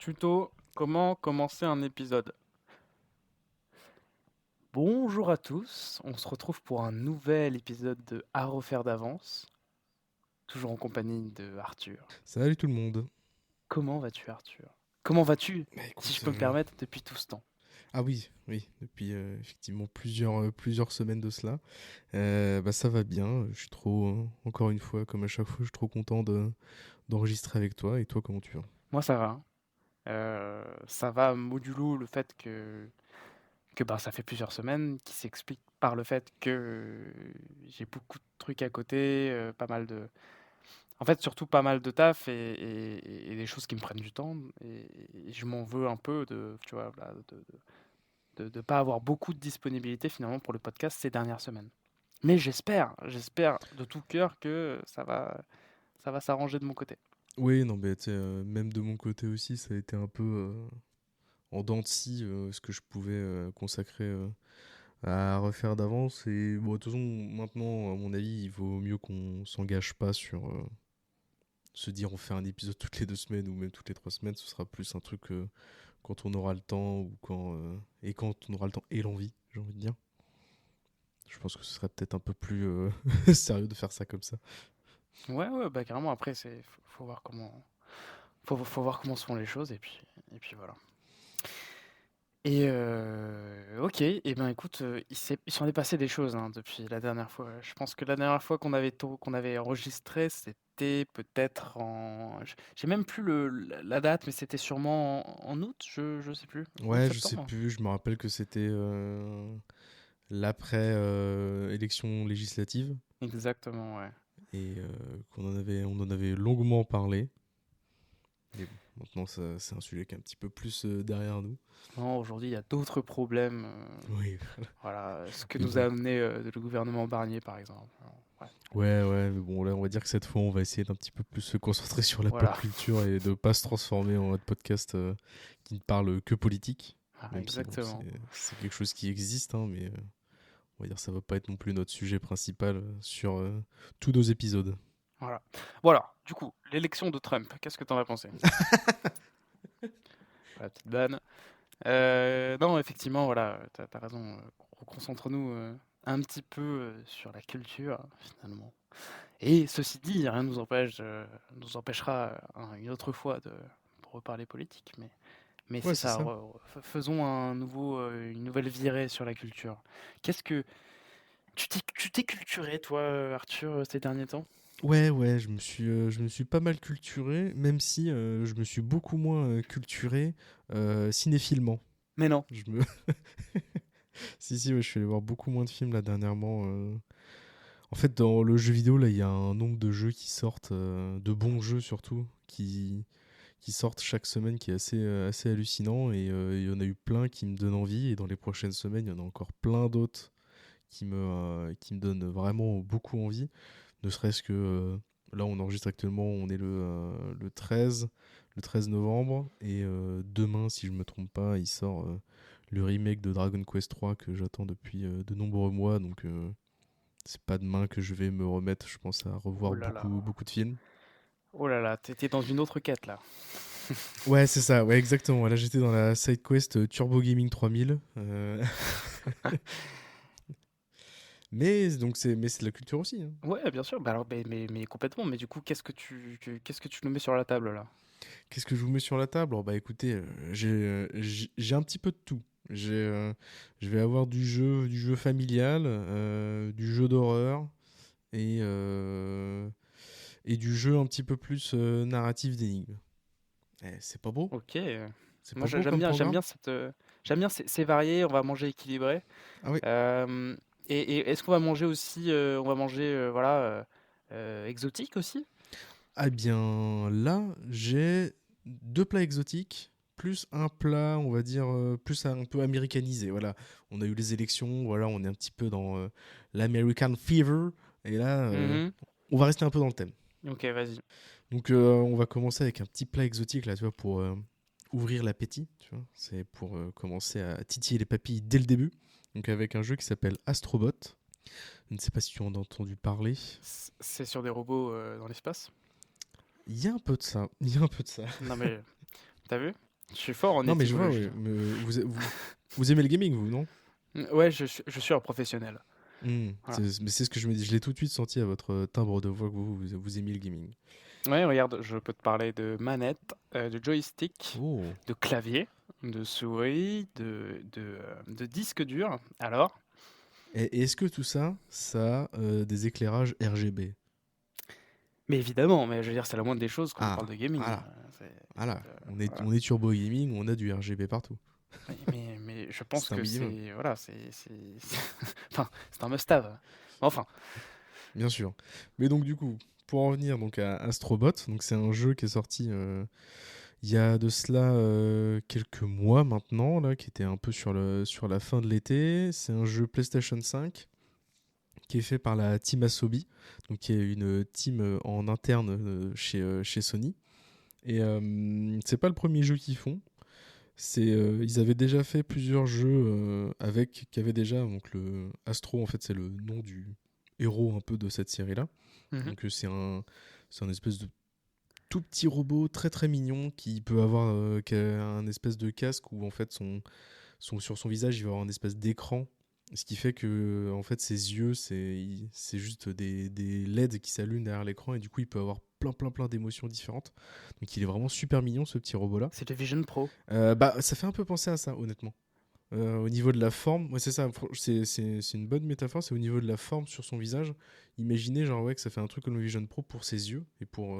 Tuto, comment commencer un épisode. Bonjour à tous, on se retrouve pour un nouvel épisode de À refaire d'avance, toujours en compagnie de Arthur. Salut tout le monde. Comment vas-tu Arthur? Comment vas-tu, Bah si je écoute, peux me permettre, depuis tout ce temps? ah oui, oui, depuis effectivement plusieurs semaines de cela. Bah ça va bien, je suis trop, encore une fois, comme à chaque fois, je suis trop content d'enregistrer avec toi. Et toi, comment tu vas? Moi ça va. Ça va modulo le fait que ben, ça fait plusieurs semaines, qui s'explique par le fait que j'ai beaucoup de trucs à côté, pas mal de, en fait, surtout pas mal de taf et des choses qui me prennent du temps. Et je m'en veux un peu de, tu vois, voilà, de pas avoir beaucoup de disponibilité finalement pour le podcast ces dernières semaines. Mais j'espère de tout cœur que ça va s'arranger de mon côté. Oui, non, mais tu sais, même de mon côté aussi, ça a été un peu en dents de scie ce que je pouvais consacrer à refaire d'avance. Et bon, de toute façon, maintenant, à mon avis, il vaut mieux qu'on s'engage pas sur se dire on fait un épisode toutes les 2 semaines ou même toutes les 3 semaines. Ce sera plus un truc quand on aura le temps ou quand on aura le temps et l'envie, j'ai envie de dire. Je pense que ce serait peut-être un peu plus sérieux de faire ça comme ça. Ouais, ouais, bah carrément. Après, faut voir faut voir comment se font les choses et puis voilà. Et ok, et ben écoute, il s'en est passé des choses hein, depuis la dernière fois. Je pense que la dernière fois qu'on avait enregistré, c'était peut-être j'ai même plus la date, mais c'était sûrement en août, je sais plus. Août, Ouais, je sais septembre? plus, je me rappelle que c'était l'après élection législative Exactement, ouais. et on en avait longuement parlé. Mais bon, maintenant c'est un sujet qui est un petit peu plus derrière nous. Non, aujourd'hui, il y a d'autres problèmes. Oui, Voilà, ce que mais nous a bon. amené le gouvernement Barnier, par exemple. Alors, ouais, Ouais, ouais, mais bon, là, on va dire que cette fois, on va essayer d'un petit peu plus se concentrer sur la pop voilà, culture et de pas se transformer en mode podcast qui ne parle que politique. ah, Même si, bon, exactement. c'est quelque chose qui existe, hein, mais on va dire que ça va pas être non plus notre sujet principal sur tous nos épisodes. Voilà. Voilà, du coup, l'élection de Trump, qu'est-ce que t'en as pensé? La petite vanne. Non, effectivement, voilà, t'as raison. Concentre-nous un petit peu sur la culture, finalement. Et ceci dit, rien ne nous empêchera une autre fois de reparler politique. Mais Ouais, c'est c'est ça, ça. faisons une nouvelle virée sur la culture. Qu'est-ce que... tu t'es culturé, toi, Arthur, ces derniers temps? Ouais, ouais, je me suis pas mal culturé, même si je me suis beaucoup moins culturé cinéphilement. Mais non. Je me... Si, si, ouais, je suis allé voir beaucoup moins de films là dernièrement. En fait, dans le jeu vidéo, là, il y a un nombre de jeux qui sortent, de bons jeux surtout, qui sortent chaque semaine, qui est assez hallucinant. Et il y en a eu plein qui me donnent envie. Et dans les prochaines semaines, il y en a encore plein d'autres qui me donnent vraiment beaucoup envie. Ne serait-ce que là, on enregistre actuellement, on est le 13 novembre. Et demain, si je me trompe pas, il sort le remake de Dragon Quest 3 que j'attends depuis de nombreux mois. Donc, c'est pas demain que je vais me remettre, je pense, à Oh revoir là là. beaucoup, beaucoup de films. Oh là là, t'étais dans une autre quête, là. Ouais, c'est ça, ouais, exactement. Là, j'étais dans la side quest Turbo Gaming 3000. Mais c'est de la culture aussi, hein. Ouais, bien sûr. Bah alors, mais complètement. Mais du coup, qu'est-ce que tu nous mets sur la table, là? Qu'est-ce que je vous mets sur la table? Oh, bah écoutez, j'ai un petit peu de tout. Je vais avoir du jeu familial, du jeu d'horreur et, euh, et du jeu un petit peu plus narratif d'énigmes. C'est pas beau? Ok. C'est Moi, pas beau comme j'aime programme? bien j'aime bien, c'est varié. On va manger équilibré. Ah oui. Euh, et est-ce qu'on va manger aussi, voilà, exotique aussi? Ah bien là, j'ai 2 plats exotiques, plus un plat, on va dire, plus un peu américanisé. Voilà, on a eu les élections, voilà, on est un petit peu dans l'American Fever. Et là, Mhm. on va rester un peu dans le thème. Ok, vas-y. Donc on va commencer avec un petit plat exotique, là, tu vois, pour ouvrir l'appétit, tu vois. C'est pour commencer à titiller les papilles dès le début. Donc avec un jeu qui s'appelle Astrobot. Je ne sais pas si tu en as entendu parler. C'est sur des robots dans l'espace? Il y a un peu de ça, il y a un peu de ça. Non mais, t'as vu? Je suis fort en Non, mais je vois, étymologie, ouais. hein. Mais vous aimez le gaming, vous, non? Ouais, je suis un professionnel. Voilà. Mais c'est ce que je me dis. Je l'ai tout de suite senti à votre timbre de voix que vous aimiez le gaming. Ouais, regarde, je peux te parler de manette, de joystick, Oh. de clavier, de souris, de disque dur. Alors? Et est-ce que tout ça, ça a des éclairages RGB? Mais évidemment, mais je veux dire, c'est la moindre des choses quand on parle Ah, de gaming. voilà. Voilà. Voilà. On est turbo gaming, on a du RGB partout. Mais je pense C'est un que minimum. c'est voilà, enfin, c'est un must-have. Enfin, Bien sûr. Mais donc du coup, pour en venir donc à Astrobot, donc c'est un jeu qui est sorti il y a de cela quelques mois maintenant, là, qui était un peu sur la fin de l'été. C'est un jeu PlayStation 5 qui est fait par la team Asobi, donc qui est une team en interne chez Sony. Et c'est pas le premier jeu qu'ils font. Ils avaient déjà fait plusieurs jeux qui avaient déjà donc le Astro en fait c'est le nom du héros un peu de cette série là. mhm. Donc c'est un espèce de tout petit robot très très mignon qui peut avoir qui a un espèce de casque où en fait sur son visage il va avoir un espèce d'écran, ce qui fait que en fait ses yeux c'est juste des LED qui s'allument derrière l'écran et du coup il peut avoir plein d'émotions différentes. Donc il est vraiment super mignon ce petit robot là. C'est le Vision Pro. Bah ça fait un peu penser à ça honnêtement. Au niveau de la forme, ouais, c'est ça, c'est une bonne métaphore, c'est au niveau de la forme sur son visage. Imaginez genre ouais que ça fait un truc comme le Vision Pro pour ses yeux et pour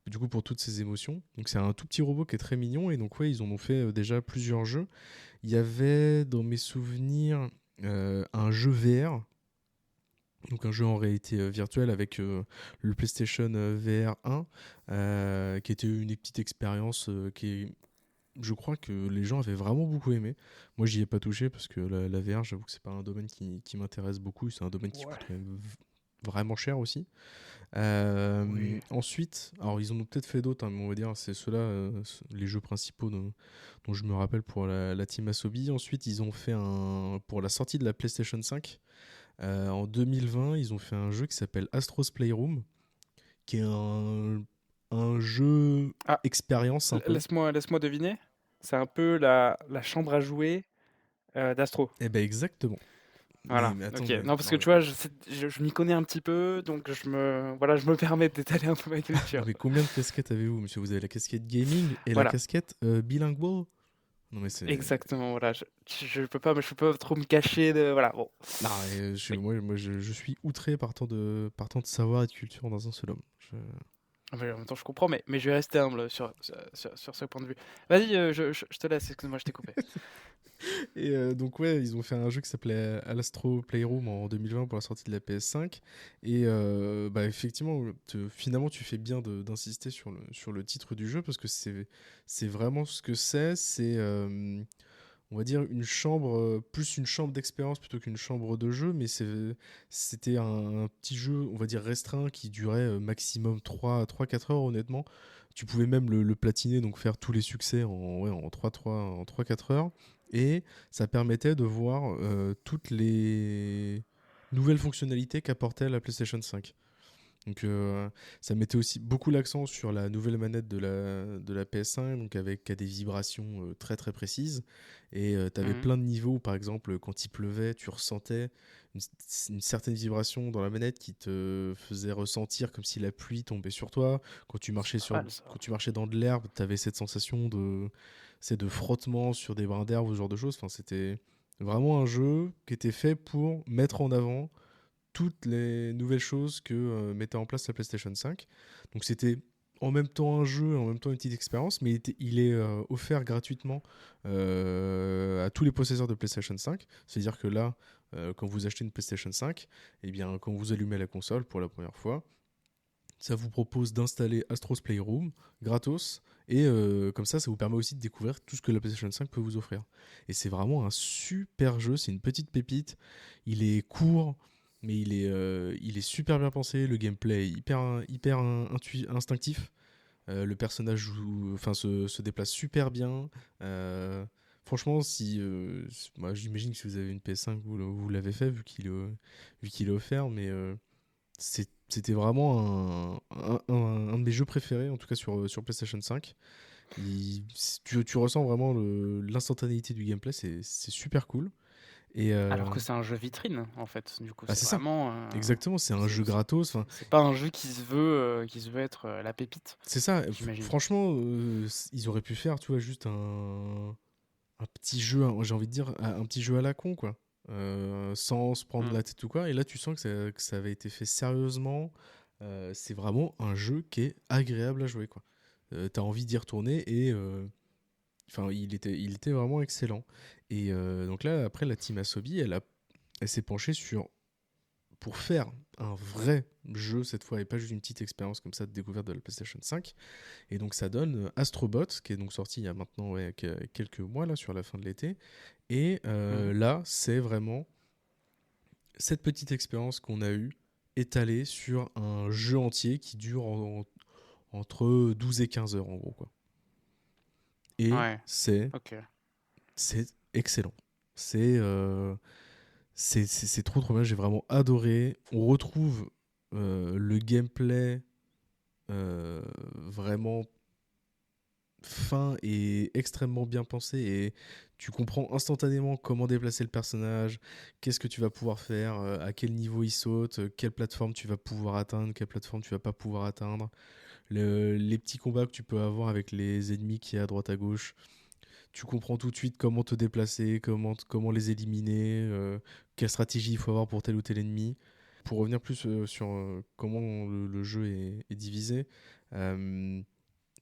du coup pour toutes ses émotions. Donc c'est un tout petit robot qui est très mignon et donc ouais ils en ont fait déjà plusieurs jeux. Il y avait dans mes souvenirs un jeu VR, donc un jeu en réalité virtuelle avec le PlayStation VR 1, qui était une petite expérience je crois que les gens avaient vraiment beaucoup aimé. Moi, j'y ai pas touché parce que la VR, j'avoue que c'est pas un domaine qui m'intéresse beaucoup. C'est un domaine qui Ouais. coûterait vraiment cher aussi. Oui. Ensuite, alors ils en ont peut-être fait d'autres, hein, mais on va dire c'est ceux-là, les jeux principaux dont je me rappelle pour la team Asobi. Ensuite, ils ont fait pour la sortie de la PlayStation 5 en 2020, ils ont fait un jeu qui s'appelle Astro's Playroom, qui est un jeu Ah, expérience un peu. laisse-moi deviner. C'est un peu la chambre à jouer d'Astro. Eh ben exactement. Voilà. Mais attends, Ok. mais Non, parce que non, tu vois, je m'y connais un petit peu, donc voilà, je me permets d'étaler un peu ma non, culture. mais combien de casquettes avez-vous, monsieur? Vous avez la casquette gaming et la Voilà. casquette bilingual? Non, mais c'est. Exactement. Voilà. Je peux pas trop me cacher de. Voilà. Bon. Non, Oui. je suis outré par tant de savoir et de culture dans un seul homme. Ah, mais en même temps, je comprends, mais je vais rester humble sur ce point de vue. Vas-y, je te laisse. Excuse-moi, je t'ai coupé. Et donc, ouais, ils ont fait un jeu qui s'appelait Astro Playroom en 2020 pour la sortie de la PS5. Et bah, effectivement, finalement, tu fais bien d'insister sur le titre du jeu parce que c'est vraiment ce que c'est. C'est, on va dire, une chambre, plus une chambre d'expérience plutôt qu'une chambre de jeu. Mais c'était un petit jeu, on va dire, restreint qui durait maximum 3-4 heures, honnêtement. Tu pouvais même le platiner, donc faire tous les succès en 3-4 heures. Et ça permettait de voir toutes les nouvelles fonctionnalités qu'apportait la PlayStation 5. Donc ça mettait aussi beaucoup l'accent sur la nouvelle manette de la PS5, donc avec des vibrations très très précises. Et tu avais Mhm. plein de niveaux, où, par exemple quand il pleuvait, tu ressentais une, une certaine vibration dans la manette qui te faisait ressentir comme si la pluie tombait sur toi. C'est pas mal ça. Quand tu marchais dans de l'herbe, tu avais cette sensation de frottement sur des brins d'herbe, ce genre de choses. Enfin, c'était vraiment un jeu qui était fait pour mettre en avant toutes les nouvelles choses que mettait en place la PlayStation 5. Donc c'était en même temps un jeu, en même temps une petite expérience, mais il est offert gratuitement à tous les possesseurs de PlayStation 5. C'est-à-dire que là, quand vous achetez une PlayStation 5, eh bien, quand vous allumez la console pour la première fois, ça vous propose d'installer Astro's Playroom gratos. Et comme ça vous permet aussi de découvrir tout ce que la PlayStation 5 peut vous offrir. Et c'est vraiment un super jeu, c'est une petite pépite. Il est court, mais il est super bien pensé. Le gameplay est hyper instinctif. Le personnage se déplace super bien. Franchement, moi, j'imagine que si vous avez une PS5, vous l'avez fait vu qu'il est offert, mais c'était vraiment un de mes jeux préférés, en tout cas sur PlayStation 5. Tu ressens vraiment l'instantanéité du gameplay, c'est super cool. Et Alors que c'est un jeu vitrine, en fait, du coup, bah, c'est c'est ça, vraiment, exactement, c'est un c'est jeu gratos. Enfin, c'est pas un jeu qui se veut être, la pépite, c'est ça, j'imagine. franchement, ils auraient pu faire, tu vois, juste un petit jeu, j'ai envie de dire, un petit jeu à la con, quoi. Sans se prendre Mmh. la tête ou quoi. Et là, tu sens que ça avait été fait sérieusement. C'est vraiment un jeu qui est agréable à jouer, quoi. T'as envie d'y retourner et enfin, il était vraiment excellent. Et donc là, après, la team Asobi, elle s'est penchée pour faire un vrai jeu cette fois et pas juste une petite expérience comme ça de découverte de la PlayStation 5. Et donc ça donne Astrobot, qui est donc sorti il y a maintenant quelques mois là sur la fin de l'été. Et Mmh. là, c'est vraiment cette petite expérience qu'on a eue étalée sur un jeu entier qui dure entre 12 et 15 heures en gros, quoi. Et Ouais, OK. c'est excellent. C'est c'est trop trop bien, j'ai vraiment adoré. On retrouve le gameplay vraiment fin et extrêmement bien pensé, et tu comprends instantanément comment déplacer le personnage, qu'est-ce que tu vas pouvoir faire, à quel niveau il saute, quelle plateforme tu vas pouvoir atteindre, quelle plateforme tu vas pas pouvoir atteindre, les petits combats que tu peux avoir avec les ennemis qui est à droite à gauche. Tu comprends tout de suite comment te déplacer, comment les éliminer, quelle stratégie il faut avoir pour tel ou tel ennemi. Pour revenir plus sur comment le jeu est divisé, euh,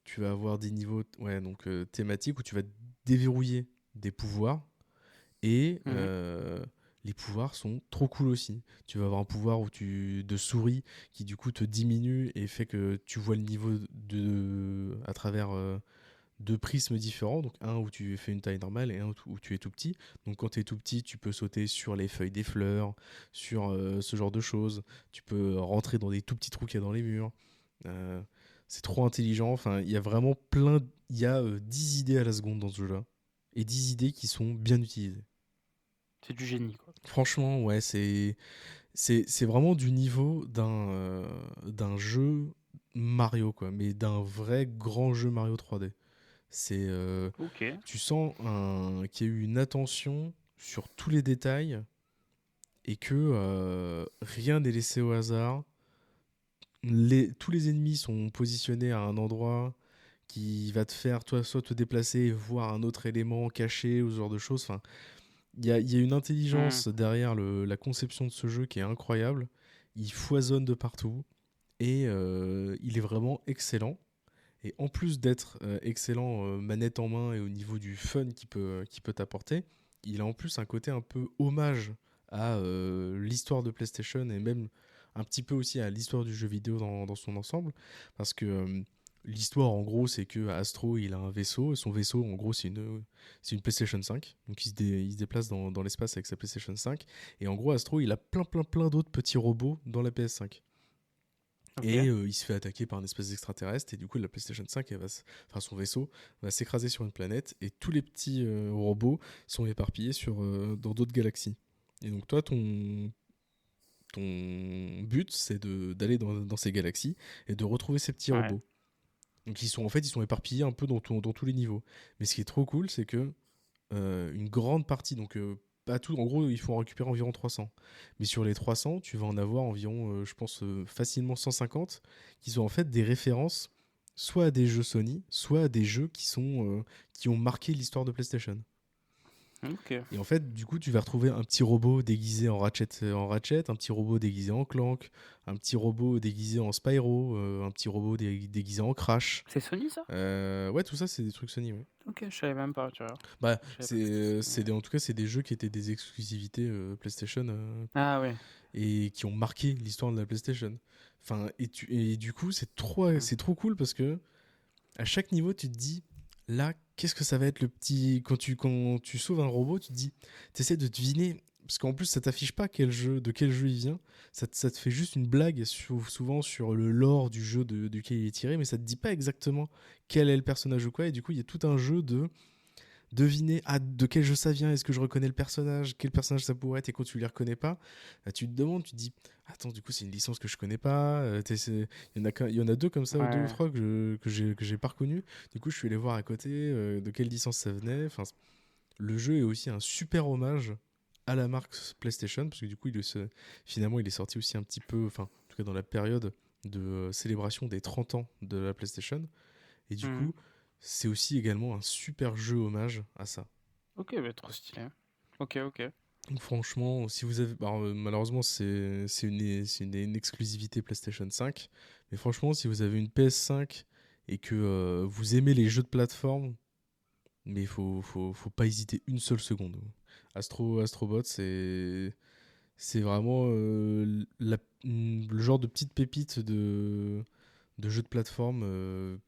tu vas avoir des niveaux, ouais, donc, thématiques où tu vas déverrouiller des pouvoirs, et Mmh. les pouvoirs sont trop cool aussi. Tu vas avoir un pouvoir de souris qui du coup te diminue et fait que tu vois le niveau à travers deux prismes différents, donc un où tu fais une taille normale et un où tu es tout petit. Donc quand tu es tout petit, tu peux sauter sur les feuilles des fleurs, sur ce genre de choses. Tu peux rentrer dans des tout petits trous qu'il y a dans les murs. Euh, c'est trop intelligent. Enfin, il y a vraiment il y a 10 idées à la seconde dans ce jeu-là. Et 10 idées qui sont bien utilisées. C'est du génie, quoi. Franchement, ouais, c'est vraiment du niveau d'un jeu Mario, quoi. Mais d'un vrai grand jeu Mario 3D. C'est, OK. tu sens qu'il y a eu une attention sur tous les détails et que rien n'est laissé au hasard. Tous les ennemis sont positionnés à un endroit qui va te faire toi soit te déplacer et voir un autre élément caché ou ce genre de choses. Enfin, il y a une Mmh. intelligence derrière la conception de ce jeu qui est incroyable. Il foisonne de partout et il est vraiment excellent. Et en plus d'être excellent manette en main et au niveau du fun qu'il peut t'apporter, il a en plus un côté un peu hommage à l'histoire de PlayStation et même un petit peu aussi à l'histoire du jeu vidéo dans son ensemble. Parce que l'histoire, en gros, c'est que Astro, il a un vaisseau. Et son vaisseau, en gros, c'est une PlayStation 5. Donc il se déplace dans l'espace avec sa PlayStation 5. Et en gros, Astro, il a plein d'autres petits robots dans la PS5. Et OK. il se fait attaquer par un espèce d'extraterrestre, et du coup la PlayStation 5, enfin son vaisseau va s'écraser sur une planète, et tous les petits robots sont éparpillés dans d'autres galaxies. Et donc toi, ton but, c'est d'aller dans ces galaxies et de retrouver ces petits Ouais. robots. Donc en fait, ils sont éparpillés un peu dans tous les niveaux. Mais ce qui est trop cool, c'est que une grande partie, donc pas tout, en gros, il faut en récupérer environ 300. Mais sur les 300, tu vas en avoir environ, je pense, facilement 150, qui sont en fait des références soit à des jeux Sony, soit à des jeux qui ont marqué l'histoire de PlayStation. OK. Et en fait, du coup, tu vas retrouver un petit robot déguisé en Ratchet, un petit robot déguisé en Clank, un petit robot déguisé en Spyro, un petit robot déguisé en Crash. C'est Sony, ça? Ouais, tout ça, c'est des trucs Sony, ouais. OK, je savais même pas, tu vois? Bah, Je savais pas que c'était Sony, ouais. en tout cas, c'est des jeux qui étaient des exclusivités PlayStation, Ah ouais. et qui ont marqué l'histoire de la PlayStation. Enfin, et du coup, Mmh. c'est trop cool parce que à chaque niveau, tu te dis, là, qu'est-ce que ça va être le petit. Quand tu sauves un robot, tu te dis, tu essaies de deviner. Parce qu'en plus, ça t'affiche pas de quel jeu il vient. Ça te fait juste une blague souvent sur le lore du jeu duquel il est tiré, mais ça te dit pas exactement quel est le personnage ou quoi. Et du coup, il y a tout un jeu deviner de quel jeu ça vient, est-ce que je reconnais le personnage, quel personnage ça pourrait être, et quand tu les reconnais pas, tu te demandes, tu te dis, attends, du coup, c'est une licence que je connais pas. Il y en a deux comme ça, ou deux ou Ouais. trois que j'ai pas reconnu. Du coup, je suis allé voir à côté de quelle licence ça venait. Enfin, le jeu est aussi un super hommage à la marque PlayStation, parce que du coup, finalement, il est sorti aussi un petit peu, enfin, en tout cas dans la période de célébration des 30 ans de la PlayStation. Et du Mmh. coup, c'est aussi également un super jeu hommage à ça. OK, bah, trop stylé. OK, OK. Donc franchement, si vous avez. Alors, malheureusement, c'est une exclusivité PlayStation 5. Mais franchement, si vous avez une PS5 et que vous aimez les jeux de plateforme, mais faut pas hésiter une seule seconde. Astrobot, c'est vraiment le genre de petite pépite de jeux de plateforme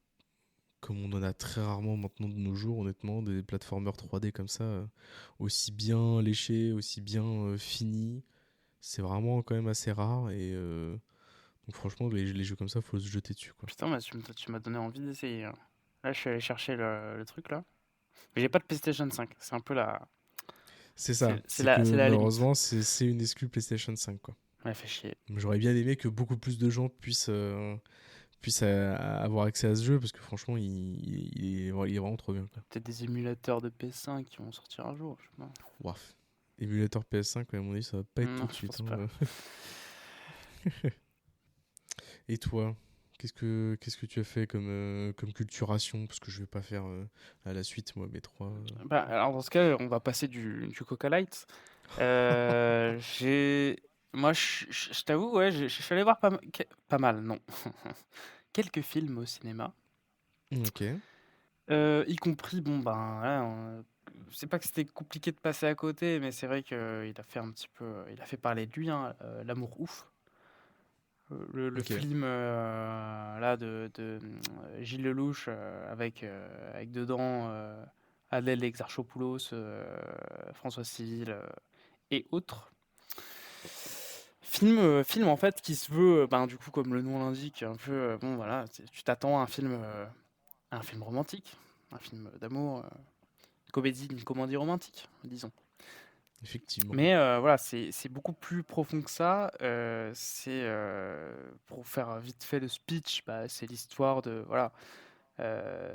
comme on en a très rarement maintenant de nos jours, honnêtement, des plateformeurs 3D comme ça, aussi bien léchés, aussi bien finis. C'est vraiment quand même assez rare et donc franchement, les jeux comme ça, faut se jeter dessus, quoi. Putain, bah, tu m'as donné envie d'essayer, hein. Là, je suis allé chercher le truc là. Mais j'ai pas de PlayStation 5. C'est un peu la C'est ça, c'est la limite. malheureusement, c'est une exclu PlayStation 5, quoi. Ouais, fait chier. J'aurais bien aimé que beaucoup plus de gens puissent avoir accès à ce jeu parce que franchement, il est vraiment trop bien, quoi. Peut-être des émulateurs de PS5 qui vont sortir un jour, je sais pas. Bref. Émulateur PS5, à mon avis, ça va pas être tout Non, de je suite, pense pas. hein. Et toi, qu'est-ce que tu as fait comme culturation? Parce que je vais pas faire à la suite, moi, mes trois. Bah, alors dans ce cas, on va passer du Coca Light. J'ai moi je t'avoue, ouais, je suis allé voir pas mal, non. Quelques films au cinéma, Ok, y compris bon, ben, voilà, c'est pas que c'était compliqué de passer à côté, mais c'est vrai qu'il a fait un petit peu, il a fait parler de lui, hein, L'amour ouf. Le ok. film, là Gilles Lelouch, avec dedans, Adèle Exarchopoulos, François Civil, et autres. Film en fait qui se veut, ben, du coup comme le nom l'indique, un peu, bon voilà, tu t'attends à un film romantique, un film d'amour, une comédie romantique, disons. Effectivement. Mais voilà, c'est beaucoup plus profond que ça. Pour faire vite fait le speech, bah, c'est l'histoire de voilà, euh,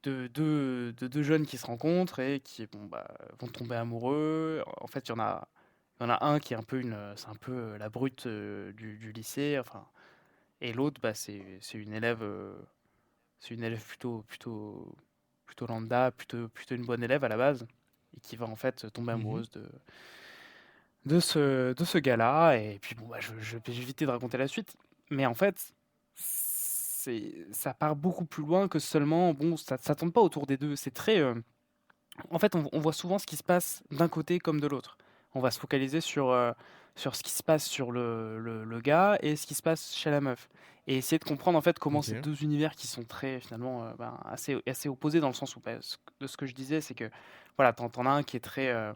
de deux jeunes qui se rencontrent et qui bon, bah, vont tomber amoureux. En fait, il y en a un qui est un peu c'est un peu la brute du lycée, enfin, et l'autre, bah, c'est une élève plutôt lambda, plutôt une bonne élève à la base, et qui va en fait tomber Mhm. amoureuse de ce gars-là. Et puis bon, bah, je vais éviter de raconter la suite. Mais en fait, ça part beaucoup plus loin que seulement, bon, ça tourne pas autour des deux. C'est très, en fait, on voit souvent ce qui se passe d'un côté comme de l'autre. On va se focaliser sur ce qui se passe sur le gars et ce qui se passe chez la meuf. Et essayer de comprendre en fait comment ces Ok. deux univers qui sont très finalement ben, assez opposés dans le sens où ben, de ce que je disais, c'est que voilà, t'en as un qui est très euh,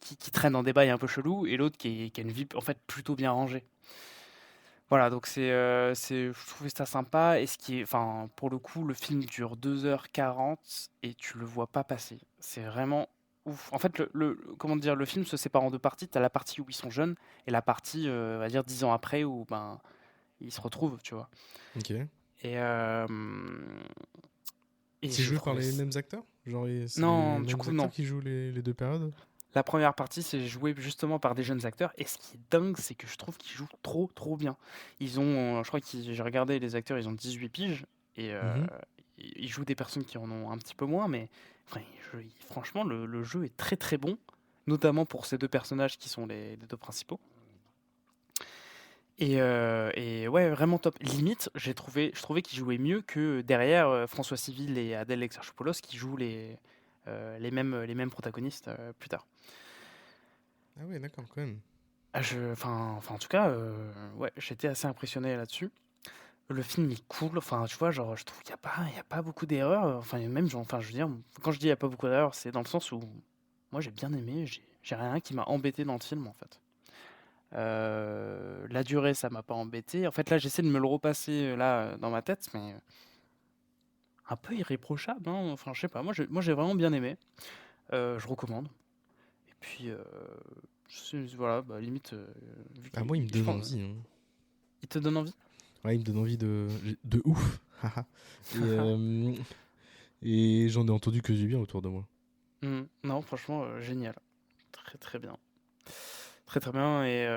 qui traîne dans des bails un peu chelous et l'autre qui a une vie en fait plutôt bien rangée. Voilà, donc je trouvais ça sympa. Et ce qui est, enfin, pour le coup, le film dure 2h40 et tu le vois pas passer. C'est vraiment ouf. En fait, comment dire, le film se sépare en deux parties. T'as la partie où ils sont jeunes et la partie, on va dire, 10 ans après où ben, ils se retrouvent, tu vois. Ok. Et, C'est j'ai joué par trouvé. les mêmes acteurs? Genre, c'est Non, les du mêmes coup, acteurs non. qui jouent les deux périodes? La première partie, c'est joué justement par des jeunes acteurs. Et ce qui est dingue, c'est que je trouve qu'ils jouent trop, trop bien. Je crois que j'ai regardé les acteurs, ils ont 18 piges. Et Mhm. ils jouent des personnes qui en ont un petit peu moins. Mais enfin, franchement, le jeu est très, très bon. Notamment pour ces deux personnages qui sont les deux principaux. Et ouais, vraiment top. Limite, je trouvais qu'ils jouaient mieux que derrière François Civil et Adèle Exarchopoulos qui jouent les mêmes protagonistes plus tard. Ah ouais, d'accord, quand même. En tout cas, ouais, j'étais assez impressionné là-dessus. Le film est cool, enfin, tu vois, genre, je trouve qu'il y a pas beaucoup d'erreurs. Enfin, même, genre, enfin, je veux dire, quand je dis il y a pas beaucoup d'erreurs, c'est dans le sens où moi j'ai bien aimé, j'ai rien qui m'a embêté dans le film en fait. La durée, ça m'a pas embêté. En fait, là, j'essaie de me le repasser là dans ma tête, mais un peu irréprochable, hein. Enfin, je sais pas, moi j'ai vraiment bien aimé. Je recommande. Et puis, voilà, bah, limite, vu Ah, moi, il me je donne pense, envie, hein. il te donne envie? Ouais, il me donne envie de ouf. Haha. et, euh, et j'en ai entendu que du bien autour de moi. Non, franchement, génial. Très, très bien. Très, très bien et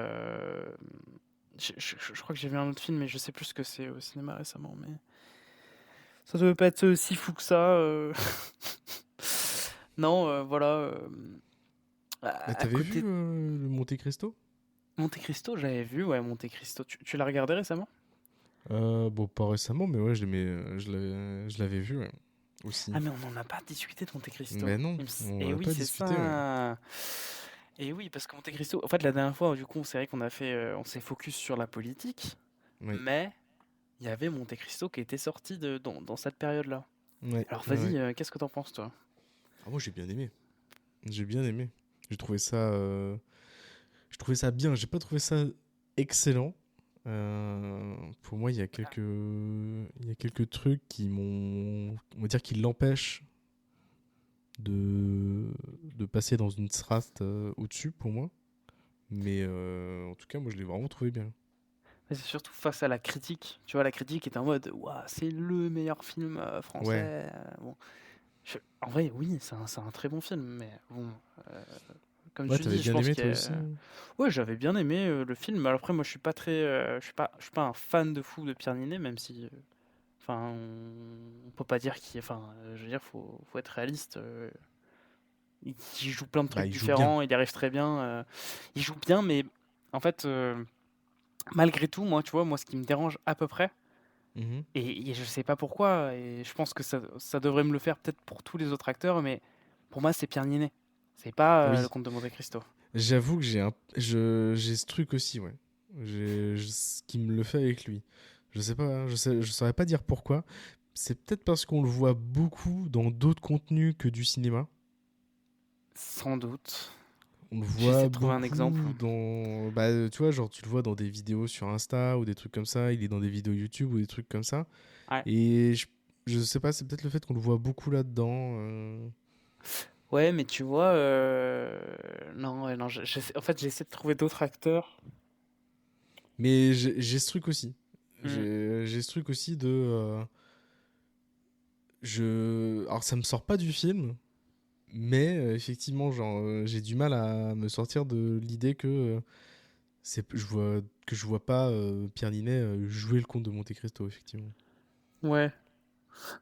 je crois que j'ai vu un autre film, mais je sais plus ce que c'est au cinéma récemment, mais ça devait pas être si fou que ça. Non, voilà. Bah, À t'avais vu côté de le Monte Cristo? Monte Cristo, j'avais vu, ouais, Monte Cristo. Tu l'as regardé récemment? Bon, pas récemment, mais ouais, je l'avais vu, ouais, Ah, aussi. mais on n'en a pas discuté de Monte Cristo. Mais non, on Et n'a oui, pas c'est discuté, ouais. ça. Et oui, parce que Monte Cristo, en fait, la dernière fois, du coup, c'est vrai qu'on a fait, on s'est focus sur la politique, Ouais, mais il y avait Monte Cristo qui était sorti dans cette période-là. ouais, Alors ouais, ouais. vas-y, qu'est-ce que t'en penses, toi? Ah, moi, j'ai bien aimé. J'ai bien aimé. J'ai trouvé ça, je trouvais ça bien. J'ai pas trouvé ça excellent. Pour moi, il y a quelques trucs qui m'ont, on va dire, qui l'empêchent de passer dans une straste au-dessus pour moi. Mais en tout cas, moi, je l'ai vraiment trouvé bien. Mais c'est surtout face à la critique. Tu vois, la critique était en mode, waouh, c'est le meilleur film français. Ouais. Bon, en vrai, oui, c'est un très bon film, mais bon, euh, comme Ouais, tu t'avais dis, je bien pense aimé que toi aussi, hein. ouais, j'avais bien aimé le film. Alors après, moi, je suis pas un fan de fou de Pierre Niney, même si, enfin, on peut pas dire qu'il, enfin, je veux dire, faut être réaliste. Il joue plein de Bah, trucs il joue bien. différents, il y arrive très bien. Il joue bien, mais en fait, malgré tout, moi, tu vois, moi, ce qui me dérange à peu près, Mhm. et je sais pas pourquoi, et je pense que ça devrait me le faire peut-être pour tous les autres acteurs, mais pour moi, c'est Pierre Ninet. C'est pas le Oui, comte de Monte Cristo. j'avoue que j'ai ce truc aussi, ouais. Ce qui me le fait avec lui. Je sais pas, je saurais pas dire pourquoi. C'est peut-être parce qu'on le voit beaucoup dans d'autres contenus que du cinéma. Sans doute. On le J'essaie voit de trouver un exemple. beaucoup dans, bah, tu vois, genre tu le vois dans des vidéos sur Insta ou des trucs comme ça. Il est dans des vidéos YouTube ou des trucs comme ça. Ouais. Et je sais pas, c'est peut-être le fait qu'on le voit beaucoup là-dedans. Ouais, mais tu vois, non, ouais, non, en fait, j'essaie de trouver d'autres acteurs. Mais j'ai ce truc aussi. Hmm. J'ai ce truc aussi de, alors ça me sort pas du film, mais effectivement, genre, j'ai du mal à me sortir de l'idée que je vois pas Pierre Ninet jouer le comte de Monte Cristo, effectivement. Ouais.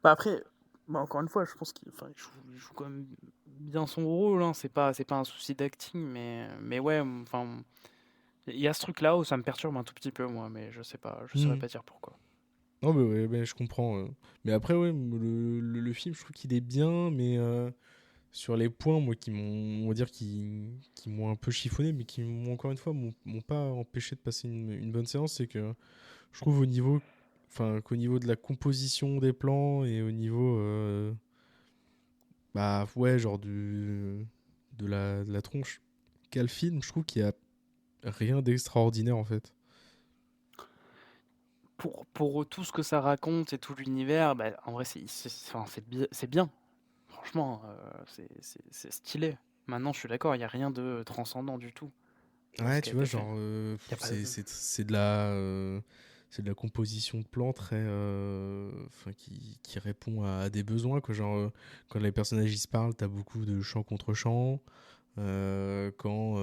Bah après, bah encore une fois, je pense il joue quand même bien son rôle, hein. C'est pas un souci d'acting, mais ouais, enfin, il y a ce truc-là où ça me perturbe un tout petit peu, moi, mais je saurais Hmm. pas dire pourquoi. Non, mais ouais, je comprends. Mais après, ouais, le film, je trouve qu'il est bien, mais sur les points, moi, qui m'ont, on va dire, qui m'ont un peu chiffonné, mais qui m'ont, encore une fois, m'ont pas empêché de passer une bonne séance, c'est que je trouve qu'au niveau de la composition des plans et au niveau, bah ouais, genre de la tronche qu'a le film, je trouve qu'il y a rien d'extraordinaire en fait. Pour tout ce que ça raconte et tout l'univers, bah, en vrai, enfin, c'est bien. Franchement, c'est stylé. Maintenant, je suis d'accord, il y a rien de transcendant du tout dans ce Ouais, qui a tu vois, été fait. genre, Il y a pas de... c'est de la composition de plans très, enfin, qui répond à des besoins, quoi. Genre, quand les personnages ils se parlent, t'as beaucoup de chant contre chant. Quand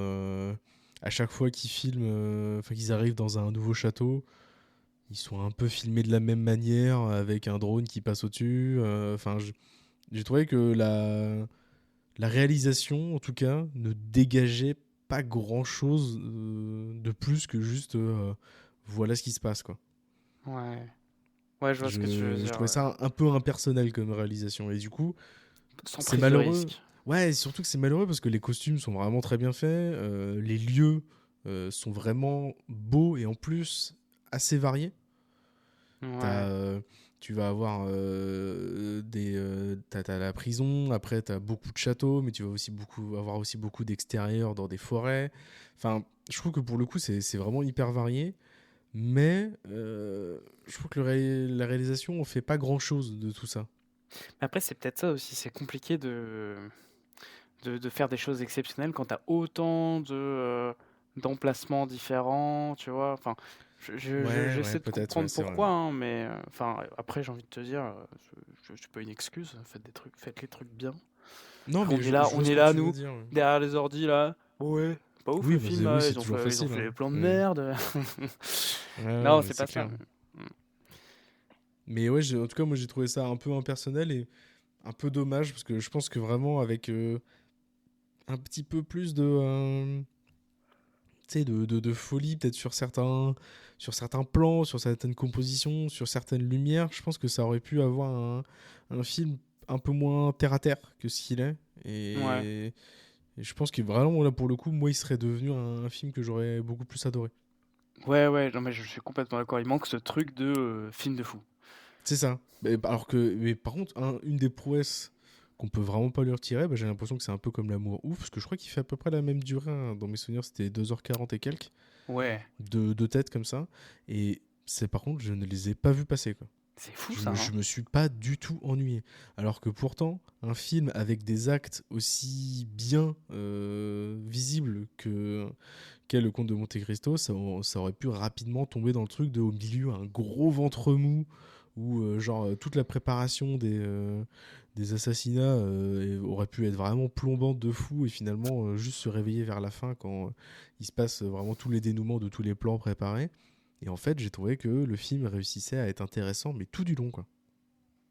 à chaque fois qu'ils filment, enfin qu'ils arrivent dans un nouveau château, ils sont un peu filmés de la même manière avec un drone qui passe au-dessus. Enfin, j'ai trouvé que la réalisation, en tout cas, ne dégageait pas grand-chose de plus que juste voilà ce qui se passe, quoi. Ouais. Ouais, je vois ce que tu veux Je dire, trouvais ouais. ça un peu impersonnel comme réalisation. Et du coup, Sans c'est prise de malheureux. risque. Ouais, surtout que c'est malheureux parce que les costumes sont vraiment très bien faits. Les lieux sont vraiment beaux et en plus assez variés. T'as, Ouais. tu vas avoir t'as la prison, après t'as beaucoup de châteaux, mais tu vas aussi avoir aussi beaucoup d'extérieurs dans des forêts. Enfin, je trouve que pour le coup, c'est vraiment hyper varié. Mais je trouve que la réalisation, on fait pas grand chose de tout ça. Mais après, c'est peut-être ça aussi, c'est compliqué de faire des choses exceptionnelles quand tu as autant d'emplacements différents, tu vois? Enfin, Ouais, j'essaie de peut-être, ouais, comprendre c'est vrai. pourquoi, hein, mais enfin, après, j'ai envie de te dire, c'est pas une excuse, faites les trucs bien. Non, Après, mais je on vois ce est que là, tu veux nous, dire. Ouais, derrière les ordis, là. Ouais, pas ouf oui, le bah, film, oui, là, c'est toujours ils ont facile, fait hein. des plans de Ouais, merde. ouais, ouais, Non, mais c'est c'est pas ça. clair. Mais ouais, en tout cas, moi j'ai trouvé ça un peu impersonnel et un peu dommage parce que je pense que vraiment avec un petit peu plus tu sais, de folie peut-être sur certains plans, sur certaines compositions, sur certaines lumières, je pense que ça aurait pu avoir un film un peu moins terre à terre que ce qu'il est. Ouais. Et je pense que vraiment là pour le coup, moi il serait devenu un film que j'aurais beaucoup plus adoré. Ouais, ouais, non, mais je suis complètement d'accord. Il manque ce truc de film de fou. C'est ça. Mais par contre, une des prouesses qu'on peut vraiment pas lui retirer, bah, j'ai l'impression que c'est un peu comme l'amour ouf, parce que je crois qu'il fait à peu près la même durée, hein. Dans mes souvenirs, c'était 2h40 et quelques, Ouais, de tête comme ça. Et c'est par contre, je ne les ai pas vus passer, quoi. c'est fou ça, Je hein. me suis pas du tout ennuyé. Alors que pourtant, un film avec des actes aussi bien visibles qu'est le Comte de Monte Cristo, ça aurait pu rapidement tomber dans le truc de au milieu un gros ventre mou où toute la préparation des assassinats aurait pu être vraiment plombante de fou et finalement juste se réveiller vers la fin quand il se passe vraiment tous les dénouements de tous les plans préparés. Et en fait, j'ai trouvé que le film réussissait à être intéressant, mais tout du long, quoi.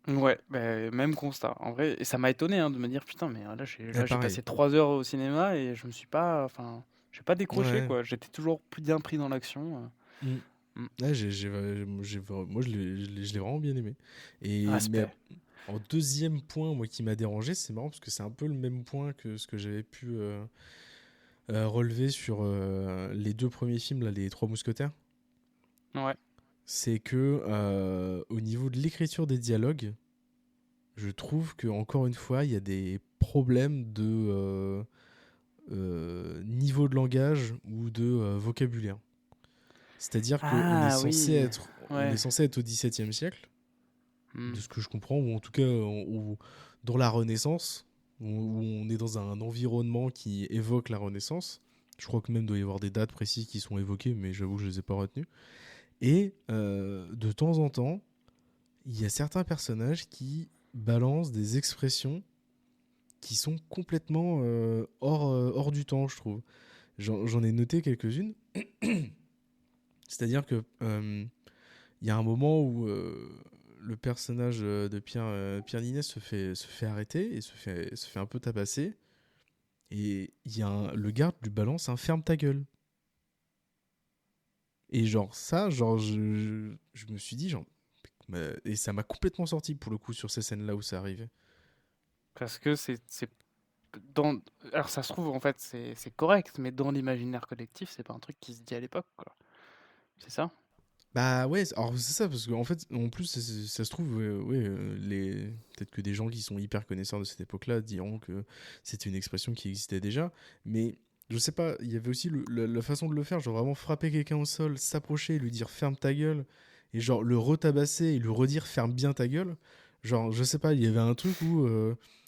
Ouais, bah, même constat. En vrai, et ça m'a étonné hein, de me dire putain, mais Et là j'ai pareil. passé 3 heures au cinéma et je me suis pas, enfin, j'ai pas décroché Ouais. quoi. J'étais toujours bien pris dans l'action. Mm. Mm. Ouais, moi, je l'ai vraiment bien aimé. Mais Respect. en deuxième point, moi, qui m'a dérangé, c'est marrant parce que c'est un peu le même point que ce que j'avais pu relever sur les deux premiers films, là, les Trois Mousquetaires. Ouais. C'est que au niveau de l'écriture des dialogues, je trouve que encore une fois, il y a des problèmes de niveau de langage ou de vocabulaire. C'est-à-dire Ah oui. on est Ouais. censé être au XVIIe siècle, Mm. de ce que je comprends, ou en tout cas dans la Renaissance, où on est dans un environnement qui évoque la Renaissance. Je crois que même doit y avoir des dates précises qui sont évoquées, mais j'avoue que je les ai pas retenues. Et de temps en temps, il y a certains personnages qui balancent des expressions qui sont complètement hors du temps, je trouve. J'en ai noté quelques-unes. C'est-à-dire que il y a un moment où le personnage de Pierre Ninet se fait arrêter et se fait un peu tabasser. Et le garde lui balance un ferme ta gueule. Et genre ça, je me suis dit, et ça m'a complètement sorti pour le coup sur ces scènes-là où ça arrivait. Parce que c'est dans. Alors ça se trouve en fait c'est correct, mais dans l'imaginaire collectif c'est pas un truc qui se dit à l'époque quoi. C'est ça? Bah ouais, alors c'est ça, parce qu'en fait, en plus, ça se trouve, ouais, peut-être que des gens qui sont hyper connaisseurs de cette époque-là diront que c'était une expression qui existait déjà, mais je sais pas, il y avait aussi la façon de le faire, genre vraiment frapper quelqu'un au sol, s'approcher, lui dire ferme ta gueule, et genre le retabasser et lui redire ferme bien ta gueule. Genre, je sais pas, il y avait un truc où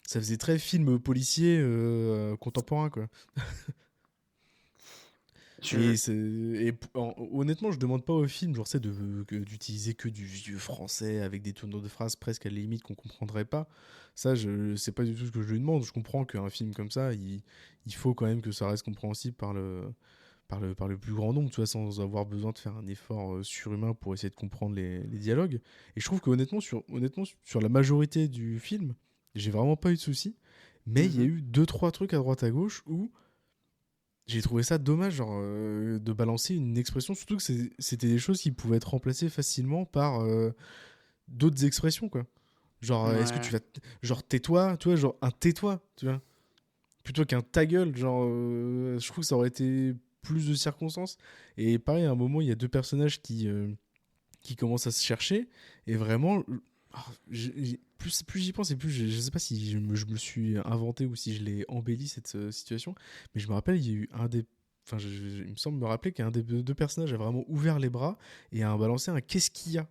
ça faisait très film policier contemporain, quoi. Je. Honnêtement, je demande pas au film, genre, c'est d'utiliser que du vieux français avec des tournures de phrases presque à la limite qu'on comprendrait pas. Ça, c'est pas du tout ce que je lui demande. Je comprends qu'un film comme ça, il faut quand même que ça reste compréhensible par le plus grand nombre, tu vois, sans avoir besoin de faire un effort surhumain pour essayer de comprendre les dialogues. Et je trouve qu'honnêtement, honnêtement, sur la majorité du film, j'ai vraiment pas eu de soucis. Mais il y a Mhm. eu deux, trois trucs à droite à gauche où j'ai trouvé ça dommage de balancer une expression, surtout que c'était des choses qui pouvaient être remplacées facilement par d'autres expressions, quoi. Genre, est-ce que Ouais. tu vas... Genre, tais-toi, tu vois, genre un tais-toi, tu vois. Plutôt qu'un ta gueule, genre, je trouve que ça aurait été plus de circonstances. Et pareil, à un moment, il y a deux personnages qui commencent à se chercher, et vraiment... plus j'y pense et plus je sais pas si je me le suis inventé ou si je l'ai embelli cette situation, mais je me rappelle, il y a eu un des enfin, il me semble me rappeler qu'un des deux personnages a vraiment ouvert les bras et a balancé un qu'est-ce qu'il y a.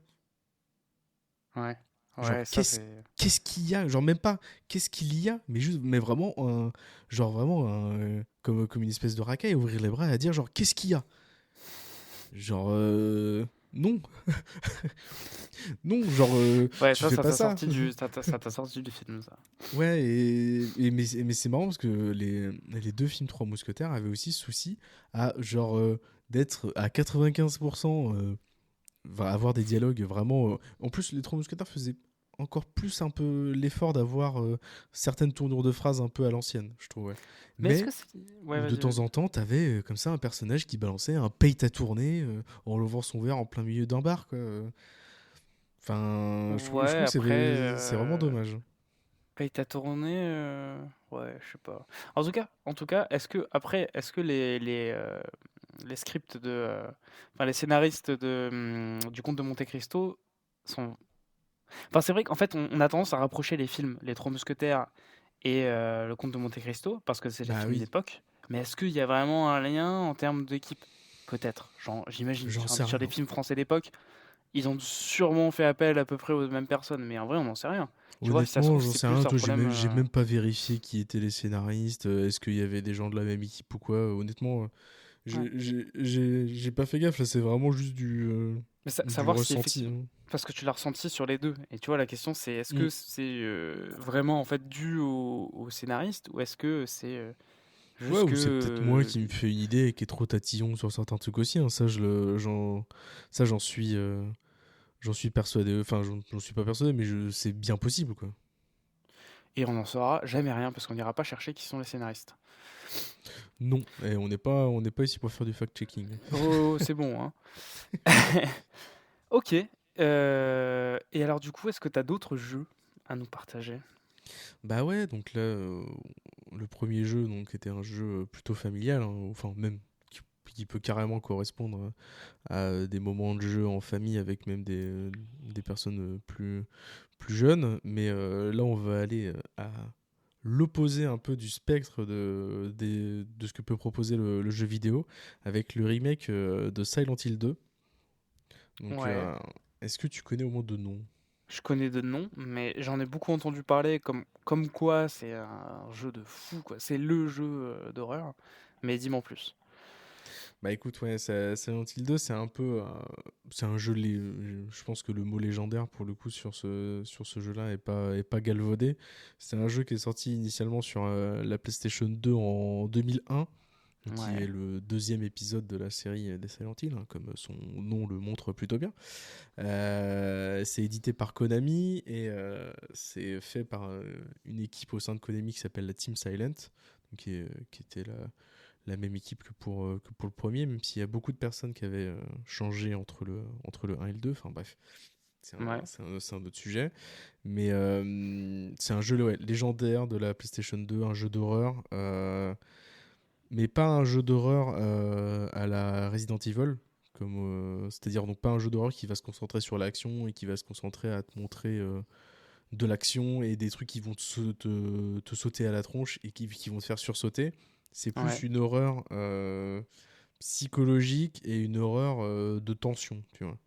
Ouais. Genre, Ouais, ça c'est qu'est-ce qu'il y a? Genre, même pas qu'est-ce qu'il y a, mais juste, mais vraiment, genre, vraiment, comme une espèce de racaille, ouvrir les bras et à dire, genre, qu'est-ce qu'il y a? Genre, non, non, genre, ouais, tu fais ça pas t'a ça. sorti du ça t'a sorti du film, ça. Ouais, mais c'est marrant parce que les deux films Trois Mousquetaires avaient aussi ce souci à, genre, d'être à 95%, va avoir des dialogues vraiment. En plus, les Trois Mousquetaires faisaient encore plus un peu l'effort d'avoir certaines tournures de phrases un peu à l'ancienne, je trouvais. Mais est-ce Mais que c'est ouais, de vas-y, temps vas-y. en temps, t'avais comme ça un personnage qui balançait un paye ta tournée en levant son verre en plein milieu d'un bar, quoi. Enfin, je Ouais, trouve que après, c'est vraiment dommage. paye ta tournée, ouais, je sais pas. En tout cas, est-ce que les scripts enfin les scénaristes du Comte de Monte-Cristo sont enfin c'est vrai qu'en fait on a tendance à rapprocher les films, Les Trois Mousquetaires et Le Comte de Monte-Cristo parce que c'est des Bah films oui, d'époque. Mais est-ce qu'il y a vraiment un lien en termes d'équipe? Peut-être, j'imagine. j'en sais Sur des rien. films français d'époque, ils ont sûrement fait appel à peu près aux mêmes personnes, mais en vrai on n'en sait rien. Tu vois, si ça se Honnêtement, trouve j'en c'est sais plus rien. un Toi, problème. j'ai même pas vérifié qui étaient les scénaristes. Est-ce qu'il y avait des gens de la même équipe ou quoi? Honnêtement, Ouais. j'ai pas fait gaffe. Là, c'est vraiment juste Mais du savoir si ressenti, effectivement. hein. Parce que tu l'as ressenti sur les deux. Et tu vois, la question c'est est-ce Mm. que c'est vraiment en fait dû au scénariste ou est-ce que c'est Ouais, juste ou que. c'est peut-être moi qui me fais une idée et qui est trop tatillon sur certains trucs aussi, hein. Ça, j'en suis persuadé. Enfin, j'en suis pas persuadé, mais c'est bien possible, quoi. Et on n'en saura jamais rien parce qu'on n'ira pas chercher qui sont les scénaristes. Non, et on n'est pas ici pour faire du fact-checking. Oh, c'est bon, hein. Ok. Et alors, du coup, est-ce que tu as d'autres jeux à nous partager? Bah ouais, donc là, le premier jeu donc était un jeu plutôt familial, hein, enfin même qui peut carrément correspondre à des moments de jeu en famille avec même des personnes plus jeunes. Mais là, on va aller à l'opposé un peu du spectre de ce que peut proposer le jeu vidéo avec le remake de Silent Hill 2. Donc, Ouais. est-ce que tu connais au moins de nom? Je connais de noms, mais j'en ai beaucoup entendu parler comme quoi c'est un jeu de fou, quoi. C'est le jeu d'horreur. Mais dis-moi en plus. Bah écoute, ouais, Silent Hill 2, c'est un peu. C'est un jeu. Je pense que le mot légendaire pour le coup sur ce jeu-là est pas galvaudé. C'est un jeu qui est sorti initialement sur la PlayStation 2 en 2001, donc qui est Ouais. le deuxième épisode de la série des Silent Hill, hein, comme son nom le montre plutôt bien. C'est édité par Konami et c'est fait par une équipe au sein de Konami qui s'appelle la Team Silent, donc qui était la même équipe que pour le premier, même s'il y a beaucoup de personnes qui avaient changé entre le un et le 2. Enfin bref, Ouais. c'est un autre sujet. Mais c'est un jeu ouais, légendaire de la PlayStation 2, un jeu d'horreur. Mais pas un jeu d'horreur à la Resident Evil. C'est-à-dire donc pas un jeu d'horreur qui va se concentrer sur l'action et qui va se concentrer à te montrer de l'action et des trucs qui vont te sauter à la tronche et qui vont te faire sursauter. C'est plus Ouais. une horreur psychologique et une horreur de tension, tu vois.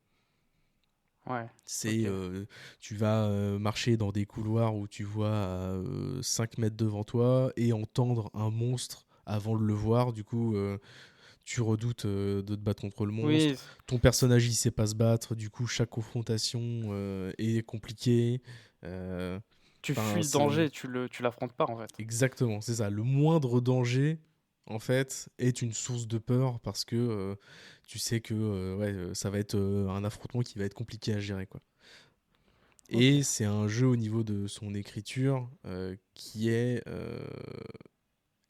Ouais. C'est, Ok. tu vas marcher dans des couloirs où tu vois à 5 mètres devant toi et entendre un monstre avant de le voir. Du coup, tu redoutes de te battre contre le monstre. Oui. Ton personnage, il sait pas se battre. Du coup, chaque confrontation est compliquée. Euh, Tu Enfin, fuis le c'est danger, tu l'affrontes pas en fait. exactement, c'est ça. Le moindre danger, en fait, est une source de peur parce que tu sais que ouais, ça va être un affrontement qui va être compliqué à gérer, quoi. Ok. Et c'est un jeu au niveau de son écriture qui est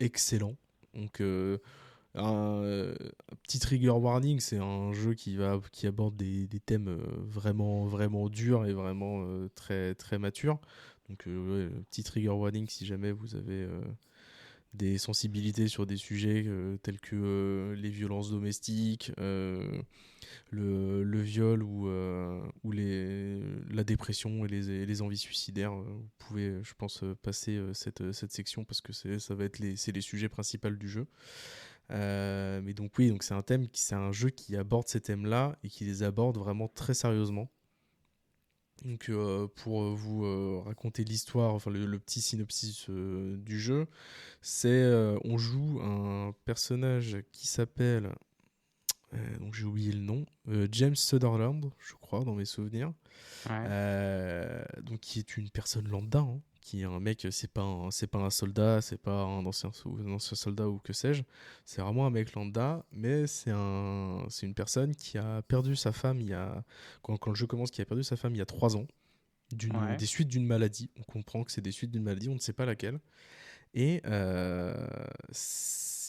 excellent. Donc, un petit trigger warning, c'est un jeu qui aborde des thèmes vraiment durs et vraiment très matures. Donc, ouais, petit trigger warning si jamais vous avez des sensibilités sur des sujets tels que les violences domestiques, le viol ou la dépression et les envies suicidaires. Vous pouvez, je pense, passer cette section parce que ça va être c'est les sujets principaux du jeu. Mais donc oui, donc c'est un jeu qui aborde ces thèmes-là et qui les aborde vraiment très sérieusement. Donc, pour vous raconter l'histoire, enfin le petit synopsis du jeu, c'est on joue un personnage qui s'appelle, donc j'ai oublié le nom, James Sutherland, je crois, dans mes souvenirs. Ouais, Donc qui est une personne lambda, hein, qui est un mec, c'est pas un soldat, c'est pas un ancien soldat ou que sais-je, c'est vraiment un mec lambda, mais c'est une personne qui a perdu sa femme quand le jeu commence, qui a perdu sa femme il y a 3 ans, ouais, des suites d'une maladie. On comprend que c'est des suites d'une maladie, on ne sait pas laquelle, et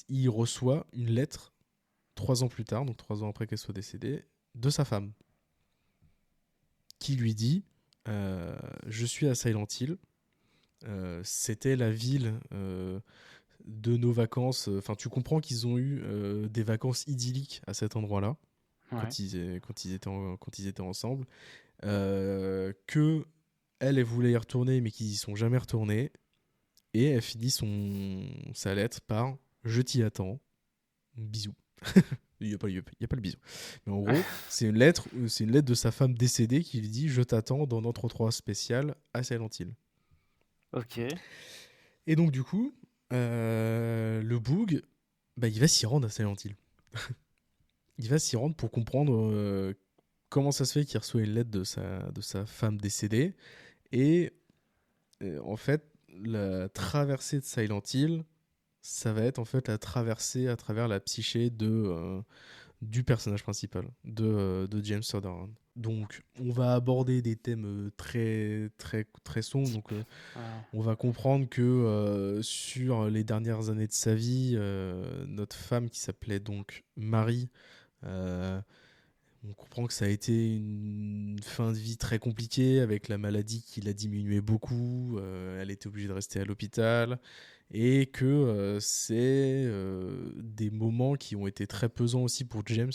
il reçoit une lettre 3 ans plus tard, donc 3 ans après qu'elle soit décédée, de sa femme, qui lui dit je suis à Silent Hill. C'était la ville de nos vacances. Enfin, tu comprends qu'ils ont eu des vacances idylliques à cet endroit-là ouais. quand ils étaient ensemble. Que elle voulait y retourner, mais qu'ils y sont jamais retournés. Et elle finit sa lettre par je t'y attends, bisous. Il n'y a, il y a pas le bisou. Mais en gros, c'est une lettre de sa femme décédée qui lui dit je t'attends dans notre 3 spécial à Silent Hill. Ok. Et donc, du coup, le Boog, bah, il va s'y rendre à Silent Hill. Il va s'y rendre pour comprendre comment ça se fait qu'il reçoit une lettre de sa femme décédée. Et en fait, la traversée de Silent Hill, ça va être en fait la traversée à travers la psyché du personnage principal, de James Sutherland. Donc, on va aborder des thèmes très, très, très sombres. Donc, Type. Ouais. on va comprendre que sur les dernières années de sa vie, notre femme qui s'appelait donc Marie, euh, on comprend que ça a été une fin de vie très compliquée avec la maladie qui l'a diminué beaucoup. Elle était obligée de rester à l'hôpital et que c'est des moments qui ont été très pesants aussi pour James.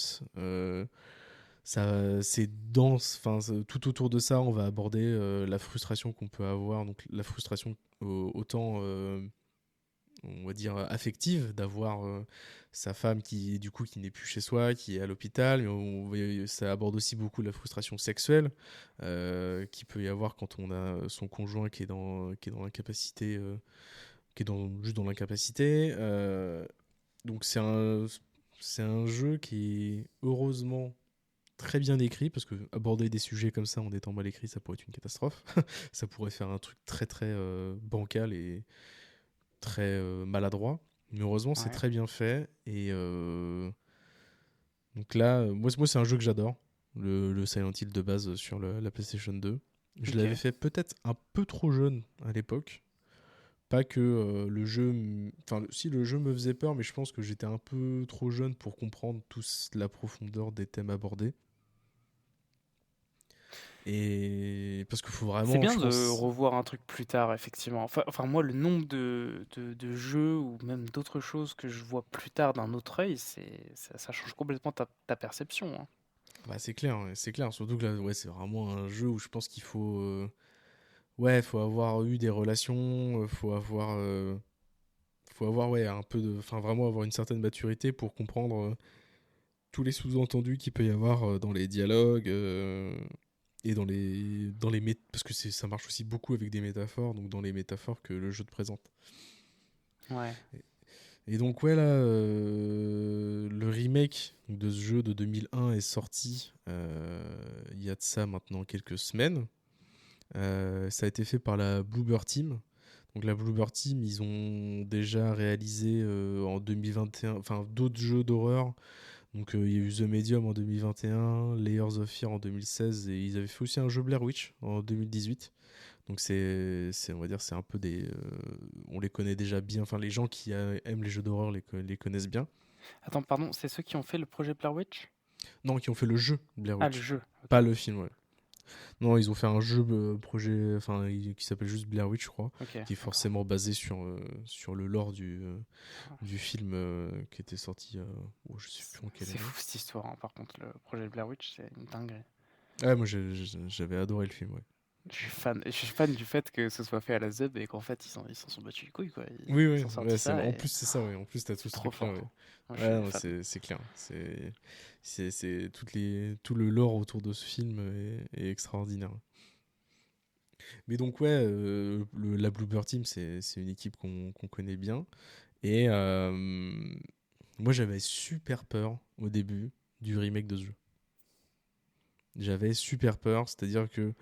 C'est dense. Enfin, tout autour de ça, on va aborder la frustration qu'on peut avoir. Donc la frustration autant on va dire affective d'avoir sa femme qui du coup qui n'est plus chez soi, qui est à l'hôpital. Mais ça aborde aussi beaucoup la frustration sexuelle qui peut y avoir quand on a son conjoint qui est dans l'incapacité, qui est juste dans l'incapacité. Donc c'est un jeu qui est heureusement très bien écrit, parce que aborder des sujets comme ça en étant mal écrit, ça pourrait être une catastrophe. Ça pourrait faire un truc très très bancal et très maladroit. Mais heureusement, c'est Ouais. très bien fait. Et donc là, moi c'est un jeu que j'adore, le Silent Hill de base sur la PlayStation 2. Je Ok. l'avais fait peut-être un peu trop jeune à l'époque. Pas que le jeu. Enfin, si le jeu me faisait peur, mais je pense que j'étais un peu trop jeune pour comprendre toute la profondeur des thèmes abordés. Et parce qu'il faut C'est vraiment, bien je de pense. revoir un truc plus tard, effectivement. Enfin, moi, le nombre de jeux ou même d'autres choses que je vois plus tard d'un autre œil, ça change complètement ta perception, hein. Bah, c'est clair, ouais, c'est clair. Surtout que là, ouais, c'est vraiment un jeu où je pense qu'il faut. Ouais, faut avoir eu des relations, faut avoir, ouais, un peu de. Enfin, vraiment avoir une certaine maturité pour comprendre tous les sous-entendus qu'il peut y avoir dans les dialogues et parce que ça marche aussi beaucoup avec des métaphores, donc dans les métaphores que le jeu te présente. Ouais, Et donc ouais là, le remake de ce jeu de 2001 est sorti il y a de ça maintenant quelques semaines. Ça a été fait par la Bloober Team. Donc la Bloober Team, ils ont déjà réalisé en 2021, enfin d'autres jeux d'horreur. Donc il y a eu The Medium en 2021, Layers of Fear en 2016 et ils avaient fait aussi un jeu Blair Witch en 2018. Donc on va dire, c'est un peu on les connaît déjà bien. Enfin, les gens qui aiment les jeux d'horreur les connaissent bien. attends, pardon, c'est ceux qui ont fait le projet Blair Witch? Non, qui ont fait le jeu Blair Ah, le Witch, jeu, pas ok. le film. Ouais. Non, ils ont fait un jeu projet, enfin, qui s'appelle juste Blair Witch, je crois, Ok, qui est d'accord. forcément basé sur le lore Ah, du film qui était sorti. Oh, je sais C'est plus en quelle c'est année. fou cette histoire, hein. Par contre, le projet Blair Witch, c'est une dinguerie. Ouais, moi j'avais adoré le film. Ouais. Je suis fan du fait que ce soit fait à la ZEB et qu'en fait, ils s'en sont battus les couilles, quoi. Oui, Ils oui, ont sorti ouais, ça en et plus c'est ça, ouais. En plus t'as tout c'est ce trop truc-là, fort. ouais. Moi, je Ouais, suis non, fan. c'est clair. C'est tout le lore autour de ce film est extraordinaire. Mais donc ouais, la Bloober Team, c'est une équipe qu'on connaît bien. Et moi, j'avais super peur au début du remake de ce jeu. J'avais super peur, c'est-à-dire que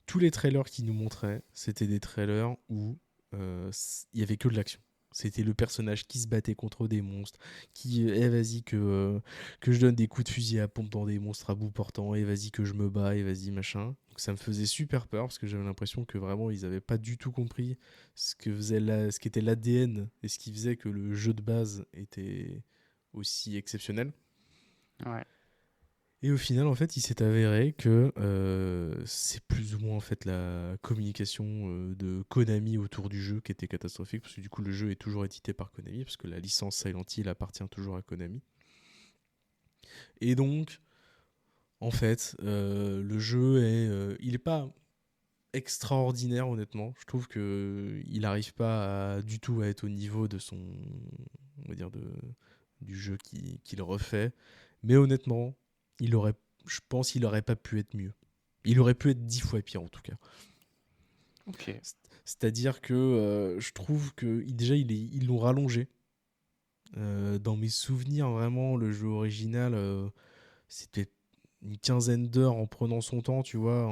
tous les trailers qu'ils nous montraient, c'était des trailers où il y avait que de l'action. C'était le personnage qui se battait contre des monstres, qui, vas-y, que je donne des coups de fusil à pompe dans des monstres à bout portant, et vas-y, que je me bats, et vas-y, machin. Donc ça me faisait super peur, parce que j'avais l'impression que vraiment, ils n'avaient pas du tout compris ce qu'était l'ADN, et ce qui faisait que le jeu de base était aussi exceptionnel. Ouais. Et au final, en fait, il s'est avéré que c'est plus ou moins en fait la communication de Konami autour du jeu qui était catastrophique, parce que du coup, le jeu est toujours édité par Konami, parce que la licence Silent Hill appartient toujours à Konami. Et donc, en fait, le jeu il est pas extraordinaire, honnêtement. Je trouve que il n'arrive pas du tout à être au niveau de son, on va dire, du jeu qu'il refait. Mais honnêtement, je pense qu'il aurait pas pu être mieux. Il aurait pu être 10 fois pire en tout cas. OK. C'est-à-dire que je trouve que déjà ils l'ont rallongé. Dans mes souvenirs, vraiment, le jeu original, c'était une quinzaine d'heures en prenant son temps, tu vois,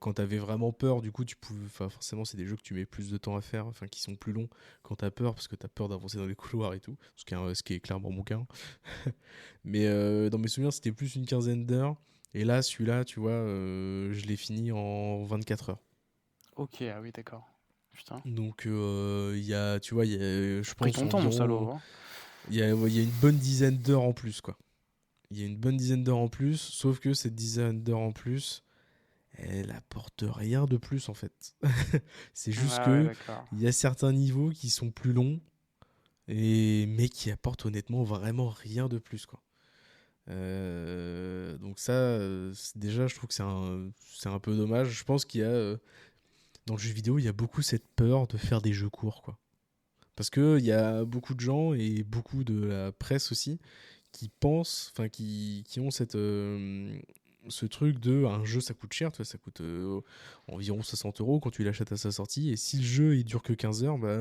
quand t'avais vraiment peur, du coup, tu pouvais, enfin, forcément, c'est des jeux que tu mets plus de temps à faire, enfin, qui sont plus longs quand t'as peur, parce que t'as peur d'avancer dans les couloirs et tout, ce qui est clairement mon cas. Mais dans mes souvenirs, c'était plus une quinzaine d'heures. Et là, celui-là, tu vois, je l'ai fini en 24 heures. OK, ah oui, d'accord. Putain. Donc, il y a, tu vois, il y a, je Pris pense, ton temps, mon environ, salaud, hein. il y a une bonne dizaine d'heures en plus, quoi. Il y a une bonne dizaine d'heures en plus, sauf que cette dizaine d'heures en plus, elle apporte rien de plus en fait. C'est Ouais, juste ouais, que d'accord. il y a certains niveaux qui sont plus longs mais qui apportent honnêtement vraiment rien de plus quoi. Donc ça, déjà, je trouve que c'est un peu dommage. Je pense qu'il y a dans le jeu vidéo, il y a beaucoup cette peur de faire des jeux courts quoi. Parce que il y a beaucoup de gens et beaucoup de la presse aussi qui pensent, enfin qui ont ce truc de un jeu ça coûte cher, tu vois, ça coûte environ 60 € quand tu l'achètes à sa sortie, et si le jeu il dure que 15 heures, bah,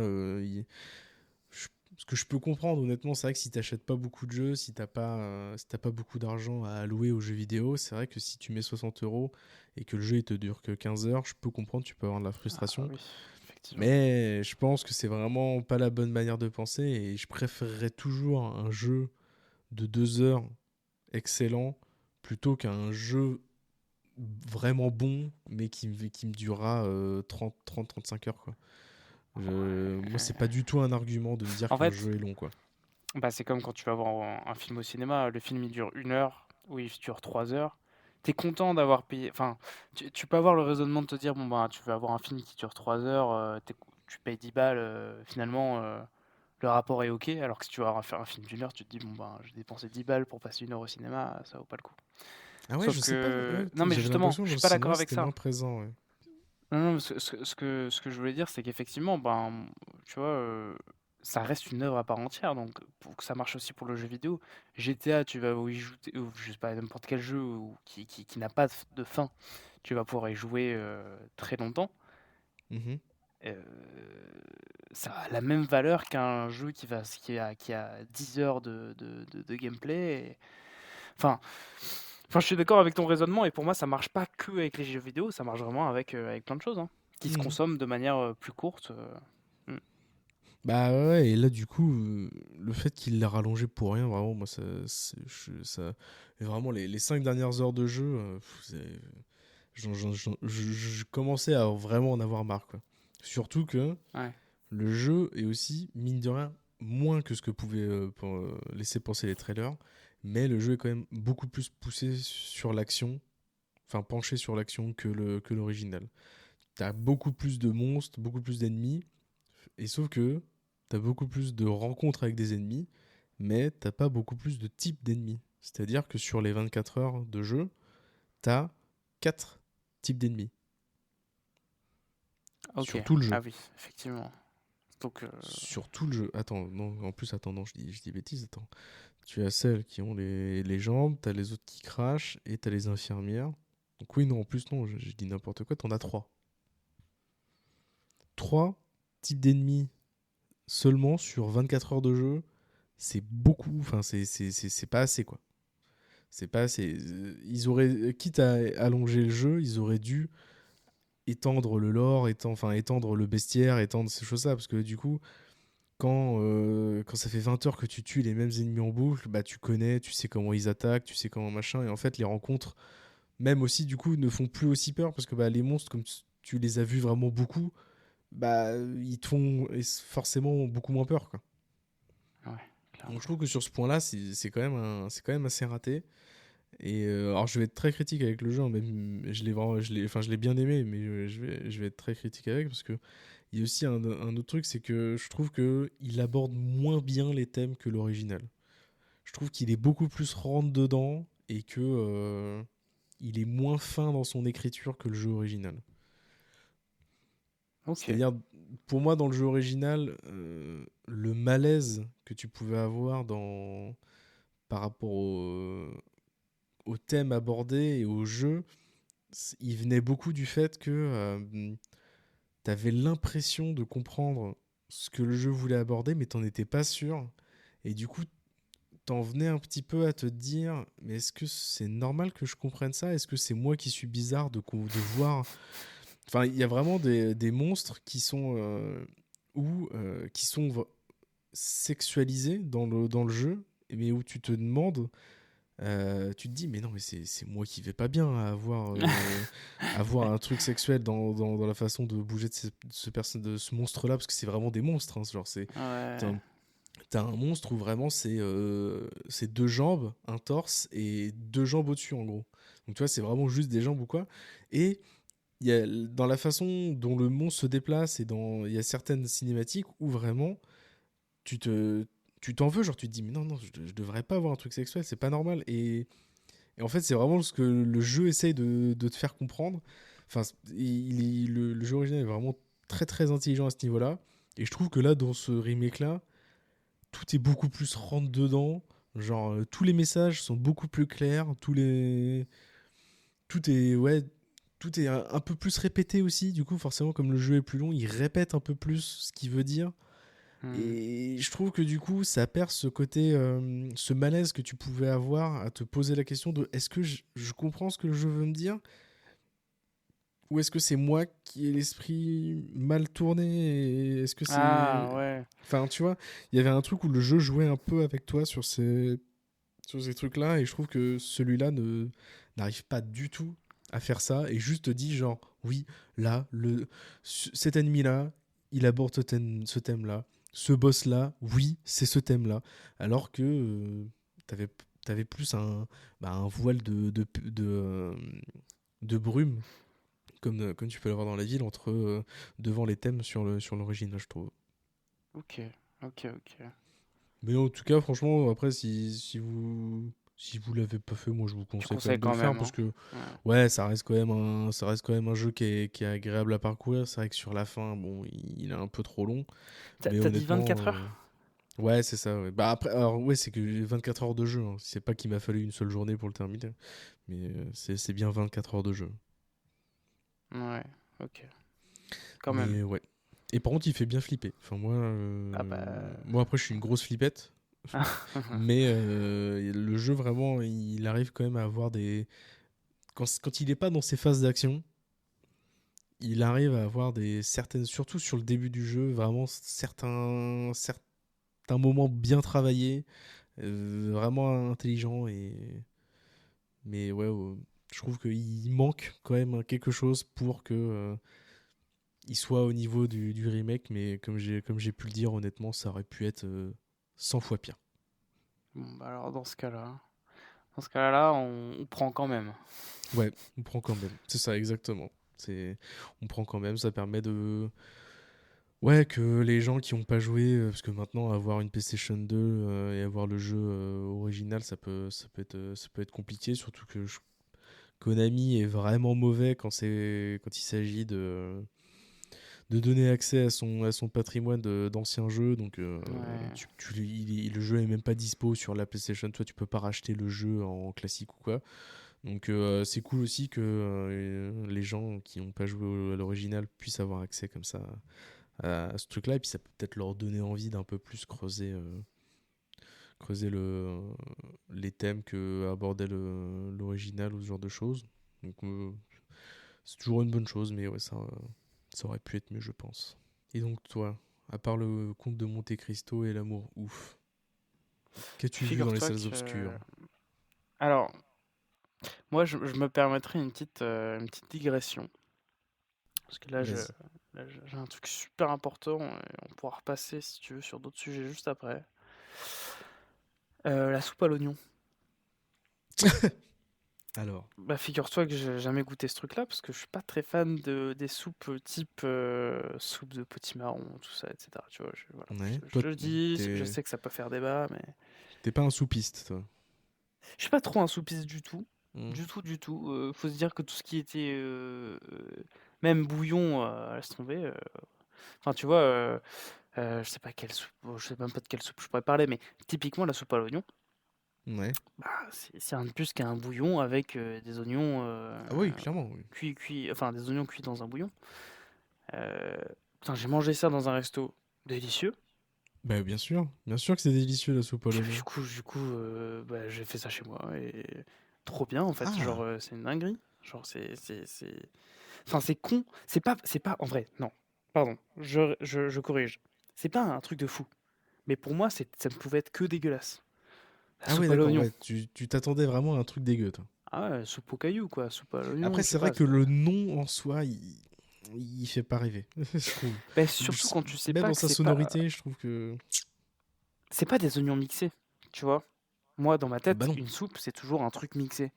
ce que je peux comprendre honnêtement, c'est vrai que si t'achètes pas beaucoup de jeux, si t'as pas beaucoup d'argent à allouer aux jeux vidéo, c'est vrai que si tu mets 60 € et que le jeu il te dure que 15 heures, je peux comprendre, tu peux avoir de la Ah frustration, oui, effectivement. mais je pense que c'est vraiment pas la bonne manière de penser, et je préférerais toujours un jeu de 2 heures excellent plutôt qu'un jeu vraiment bon mais qui me durera 30-35 heures quoi. Moi c'est pas du tout un argument de me dire En qu'un fait, jeu est long quoi. bah, c'est comme quand tu vas voir un film au cinéma, le film il dure 1 heure ou il dure 3 heures. T'es content d'avoir payé. Enfin, tu peux avoir le raisonnement de te dire, bon, bah, tu veux avoir un film qui dure 3 heures, tu payes 10 balles, finalement, le rapport est OK. Alors que si tu vas faire un film d'1 heure, tu te dis, bon, bah, j'ai dépensé 10 balles pour passer 1 heure au cinéma, ça vaut pas le coup. Ah ouais, Sauf je sais pas, que. Non, mais j'avais justement, l'impression que je dans suis le pas d'accord cinéma avec c'était ça. moins présent, ouais. Non, non, ce que je voulais dire, c'est qu'effectivement, ben, tu vois, ça reste une œuvre à part entière, donc pour que ça marche aussi pour le jeu vidéo. GTA, tu vas y jouer, ou je sais pas, n'importe quel jeu qui n'a pas de fin, tu vas pouvoir y jouer très longtemps. Mhm. Euh, Ça a la même valeur qu'un jeu qui a 10 heures de gameplay. Enfin, enfin, je suis d'accord avec ton raisonnement, et pour moi, ça marche pas que avec les jeux vidéo, ça marche vraiment avec plein de choses, hein, qui se Mhm. consomment de manière plus courte. Mm. Bah ouais, et là du coup, le fait qu'il l'a rallongé pour rien, vraiment, moi ça et vraiment les 5 dernières heures de jeu, je commençais à vraiment en avoir marre quoi. Surtout que Ouais. le jeu est aussi, mine de rien, moins que ce que pouvaient laisser penser les trailers, mais le jeu est quand même beaucoup plus poussé sur l'action, enfin penché sur l'action que l'original. T'as beaucoup plus de monstres, beaucoup plus d'ennemis, et sauf que t'as beaucoup plus de rencontres avec des ennemis, mais t'as pas beaucoup plus de types d'ennemis. C'est-à-dire que sur les 24 heures de jeu, t'as 4 types d'ennemis Ok. sur tout le Ah jeu. oui, effectivement. Donc, Sur tout le jeu. Attends, non, en plus, attends, non, je dis bêtise, attends. Tu as celles qui ont les jambes, t'as les autres qui crachent, et t'as les infirmières. Donc oui, non, en plus, non, je dis n'importe quoi, t'en as 3. 3 types d'ennemis seulement sur 24 heures de jeu, c'est beaucoup. Enfin, c'est pas assez, quoi. C'est pas assez. Ils auraient, quitte à allonger le jeu, ils auraient dû étendre le lore, étendre le bestiaire, étendre ces choses-là. Parce que du coup, quand ça fait 20 heures que tu tues les mêmes ennemis en boucle, bah tu connais, tu sais comment ils attaquent, tu sais comment machin. Et en fait, les rencontres, même aussi, du coup, ne font plus aussi peur. Parce que bah, les monstres, comme tu les as vus vraiment beaucoup, bah ils te font forcément beaucoup moins peur, quoi. Ouais, Donc clairement. je trouve que sur ce point-là, c'est quand même assez raté. Et alors je vais être très critique avec le jeu, hein, même je l'ai bien aimé, mais je vais être très critique avec parce que il y a aussi un autre truc, c'est que je trouve que il aborde moins bien les thèmes que l'original. Je trouve qu'il est beaucoup plus rentre dedans et que il est moins fin dans son écriture que le jeu original. OK. C'est-à-dire, pour moi, dans le jeu original, le malaise que tu pouvais avoir par rapport au thème abordé et au jeu, il venait beaucoup du fait que tu avais l'impression de comprendre ce que le jeu voulait aborder, mais t'en étais pas sûr. Et du coup, t'en venais un petit peu à te dire, mais est-ce que c'est normal que je comprenne ça? Est-ce que c'est moi qui suis bizarre de voir... Enfin, il y a vraiment des monstres qui sont... qui sont sexualisés dans le jeu, mais où tu te demandes tu te dis, mais non, mais c'est moi qui vais pas bien à avoir un truc sexuel dans la façon de bouger de ce monstre-là, parce que c'est vraiment des monstres. Hein, genre, t'as Ouais. un, t'as un monstre où vraiment c'est deux jambes, un torse et deux jambes au-dessus, en gros. Donc, tu vois, c'est vraiment juste des jambes ou quoi. Et dans la façon dont le monstre se déplace, il y a certaines cinématiques où vraiment tu te. Tu t'en veux, genre tu te dis, mais non, non, je devrais pas avoir un truc sexuel, c'est pas normal. Et en fait, c'est vraiment ce que le jeu essaye de te faire comprendre. Enfin, le jeu original est vraiment très très intelligent à ce niveau-là. Et je trouve que là, dans ce remake-là, tout est beaucoup plus rentre dedans. Genre, tous les messages sont beaucoup plus clairs. Tout est, ouais, tout est un peu plus répété aussi. Du coup, forcément, comme le jeu est plus long, il répète un peu plus ce qu'il veut dire. Mmh. Et je trouve que du coup, ça perd ce côté, ce malaise que tu pouvais avoir à te poser la question de est-ce que je comprends ce que le jeu veut me dire ou est-ce que c'est moi qui ai l'esprit mal tourné et est-ce que Ah c'est... ouais. Enfin, tu vois, il y avait un truc où le jeu jouait un peu avec toi sur ces trucs-là et je trouve que celui-là n'arrive pas du tout à faire ça et juste te dit genre, oui, là, cet ennemi-là, il aborde ce thème-là. Ce boss-là, oui, c'est ce thème-là. Alors que t'avais, t'avais plus un voile de brume comme tu peux l'avoir dans la ville, devant les thèmes sur l'origine, je trouve. OK. OK, OK. Mais en tout cas, franchement, après, si vous l'avez pas fait, moi je vous Tu conseille quand conseilles même de le quand faire même, parce hein? que, Ouais. ouais, ça reste quand même un jeu qui est agréable à parcourir. C'est vrai que sur la fin, bon, il est un peu trop long, Tu mais as dit honnêtement, 24 heures? ouais, c'est ça. Ouais. Bah après, alors, ouais, c'est que 24 heures de jeu. Hein. C'est pas qu'il m'a fallu une seule journée pour le terminer, mais c'est bien 24 heures de jeu. Ouais. OK. Quand même. Mais ouais. Et par contre, il fait bien flipper. Enfin, Ah bah. moi après, je suis une grosse flippette. Mais le jeu, vraiment, il arrive quand même à avoir des. Quand il n'est pas dans ses phases d'action, il arrive à avoir des certaines. Surtout sur le début du jeu, vraiment certains moments bien travaillés, vraiment intelligents. Mais ouais, je trouve qu'il manque quand même quelque chose pour que. Il soit au niveau du remake, mais comme j'ai pu le dire, honnêtement, ça aurait pu être 100 fois pire. Bon, bah alors dans ce cas-là, on prend quand même. Ouais, on prend quand même. C'est ça, exactement. On prend quand même, ça permet de... Ouais, que les gens qui n'ont pas joué, parce que maintenant, avoir une PlayStation 2 et avoir le jeu original, ça peut être compliqué, surtout que Konami est vraiment mauvais quand il s'agit de donner accès à son patrimoine d'anciens jeux. Donc, Ouais. le jeu est même pas dispo sur la PlayStation. Toi, tu peux pas racheter le jeu en classique ou quoi. Donc c'est cool aussi que les gens qui n'ont pas joué à l'original puissent avoir accès comme ça à ce truc-là. Et puis ça peut peut-être leur donner envie d'un peu plus creuser les thèmes que abordait l'original ou ce genre de choses. Donc c'est toujours une bonne chose, mais ouais, ça aurait pu être mieux, je pense. Et donc toi, à part le conte de Monte Cristo et l'amour ouf, qu'as-tu vu dans les Figure-toi salles que... obscures? Alors, moi, je me permettrai une petite digression. Parce que Vas-y. j'ai un truc super important et on pourra repasser, si tu veux, sur d'autres sujets juste après. La soupe à l'oignon. Alors, Bah, figure-toi que j'ai jamais goûté ce truc-là parce que je suis pas très fan des soupes type soupe de potimarron, tout ça, etc. Tu vois, voilà. ouais, Je toi, te le dis, je t'es sais que ça peut faire débat, mais t'es pas un soupiste, toi. je suis pas trop un soupiste du tout. Hmm. Du tout, du tout. Faut se dire que tout ce qui était même bouillon, laisse tomber. Enfin, tu vois, je sais pas quelle soupe, je sais même pas de quelle soupe je pourrais parler, mais typiquement la soupe à l'oignon, Ouais. bah, c'est rien de plus qu'un bouillon avec des oignons Ah oui, clairement, oui. enfin des oignons cuits dans un bouillon. Euh, Putain, j'ai mangé ça dans un resto délicieux. Bah bien sûr que c'est délicieux la soupe à Puis du l'oignon. coup, du coup bah, j'ai fait ça chez moi et trop bien en fait. Genre, Ah, c'est une dinguerie. Genre, enfin, c'est con. C'est pas, en vrai, non. Pardon, je corrige. C'est pas un truc de fou. Mais pour moi, ça ne pouvait être que dégueulasse. La ah ouais, soupe à d'accord, l'oignon. ouais, tu t'attendais vraiment à un truc dégueu, toi. Ah ouais, soupe aux cailloux, quoi. Soupe à l'oignon, Après, je sais c'est vrai pas. que le nom en soi, il fait pas rêver, je trouve. Bah, surtout quand tu sais Même pas dans que sa sonorité, je trouve que... c'est pas des oignons mixés, tu vois. Moi, dans ma Ah bah tête, non. une soupe, c'est toujours un truc mixé.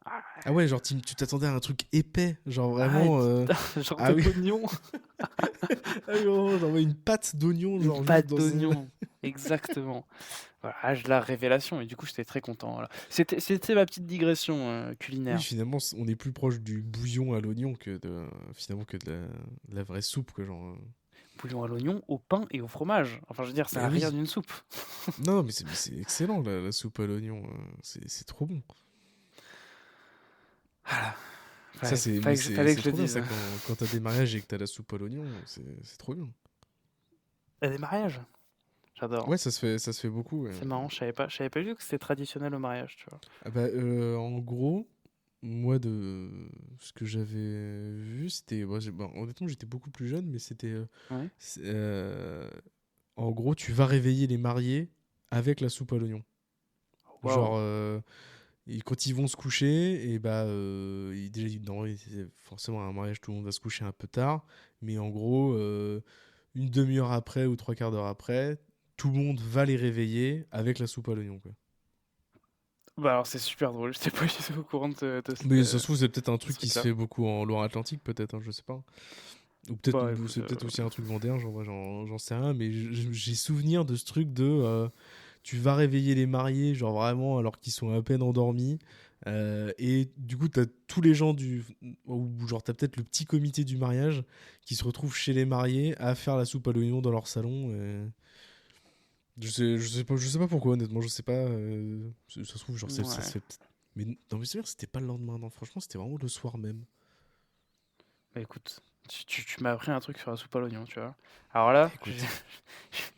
Ah, Ah ouais, genre tu t'attendais à un truc épais, genre ah, vraiment... genre Ah de oui, l'oignon, ah oui, vraiment, genre ouais, une pâte d'oignon, une genre juste pâte dans un... d'oignon. Exactement. Voilà, la révélation. Et du coup, j'étais très content. Voilà. C'était ma petite digression Oui, culinaire. finalement, on est plus proche du bouillon à l'oignon que finalement que de la vraie soupe, quoi, genre... Bouillon à l'oignon, au pain et au fromage. Enfin, je veux dire, ça Mais n'a rien oui, d'une soupe. non, mais c'est excellent, la soupe à l'oignon, c'est trop bon. Voilà. Ça, mais Fallait que c'est je le trop bien, dise. ça, quand t'as des mariages et que t'as la soupe à l'oignon, c'est trop bien. Il y a des mariages. J'adore. Ouais, ça se fait beaucoup, ouais. C'est marrant, je savais pas du tout que c'était traditionnel au mariage, tu vois. Ah bah, en gros, moi, de ce que j'avais vu, c'était... bon, honnêtement, j'étais beaucoup plus jeune, mais c'était... Ouais. c'est, en gros, tu vas réveiller les mariés avec la soupe à l'oignon. Waouh. Genre, et quand ils vont se coucher, et bah, déjà, non, c'est forcément un mariage, tout le monde va se coucher un peu tard, mais en gros, une demi-heure après ou trois quarts d'heure après, tout le monde va les réveiller avec la soupe à l'oignon, quoi. Bah alors c'est super drôle, j'étais pas du tout au courant Mais ça se trouve, c'est peut-être un de ce truc qui se truc-là. fait beaucoup en Loire-Atlantique, peut-être, hein, je sais pas. Ou peut-être, Bah ou écoute, c'est peut-être aussi un truc vendéen, j'en sais rien, mais j'ai souvenir de ce truc de tu vas réveiller les mariés, genre vraiment, alors qu'ils sont à peine endormis. Et du coup, t'as tous les gens ou genre t'as peut-être le petit comité du mariage qui se retrouve chez les mariés à faire la soupe à l'oignon dans leur salon. Je sais pas pourquoi, honnêtement, je sais pas. Ça se trouve, genre, ça se ouais. fait peut-être. Mais non, mais c'est sûr, c'était pas le lendemain, non, franchement, c'était vraiment le soir même. Bah écoute, tu m'as appris un truc sur la soupe à l'oignon, tu vois. Alors là, Écoute.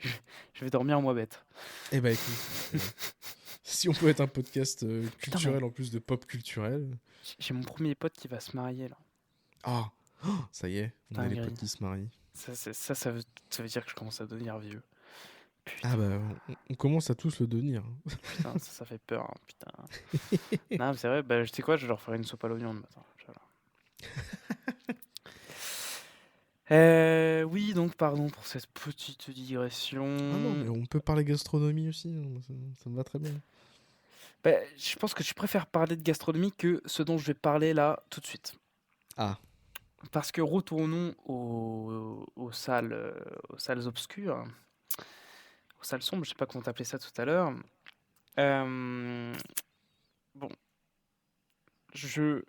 je- je vais dormir moi bête. Eh bah écoute, si on peut être un podcast Putain mais culturel en plus de pop culturel. j'ai mon premier pote qui va se marier là. Ah, oh, ça y est, on a les potes Dinguerie. qui se marient. Ça veut dire que je commence à devenir vieux. Ah Putain, bah, on commence à tous le devenir. putain, ça fait peur, hein, putain. Non, mais c'est vrai, bah, tu sais quoi, je vais leur faire une soupe à l'oignon le matin. Voilà. Oui, donc pardon pour cette petite Ah non, digression. mais on peut parler gastronomie aussi, hein, moi, ça me va très bien. Bah, je pense que tu préfères parler de gastronomie que ce dont je vais parler là tout de suite. Ah, Parce que retournons aux salles obscures, aux salles sombres, je sais pas comment t'appelais ça tout à l'heure. Euh, bon, je,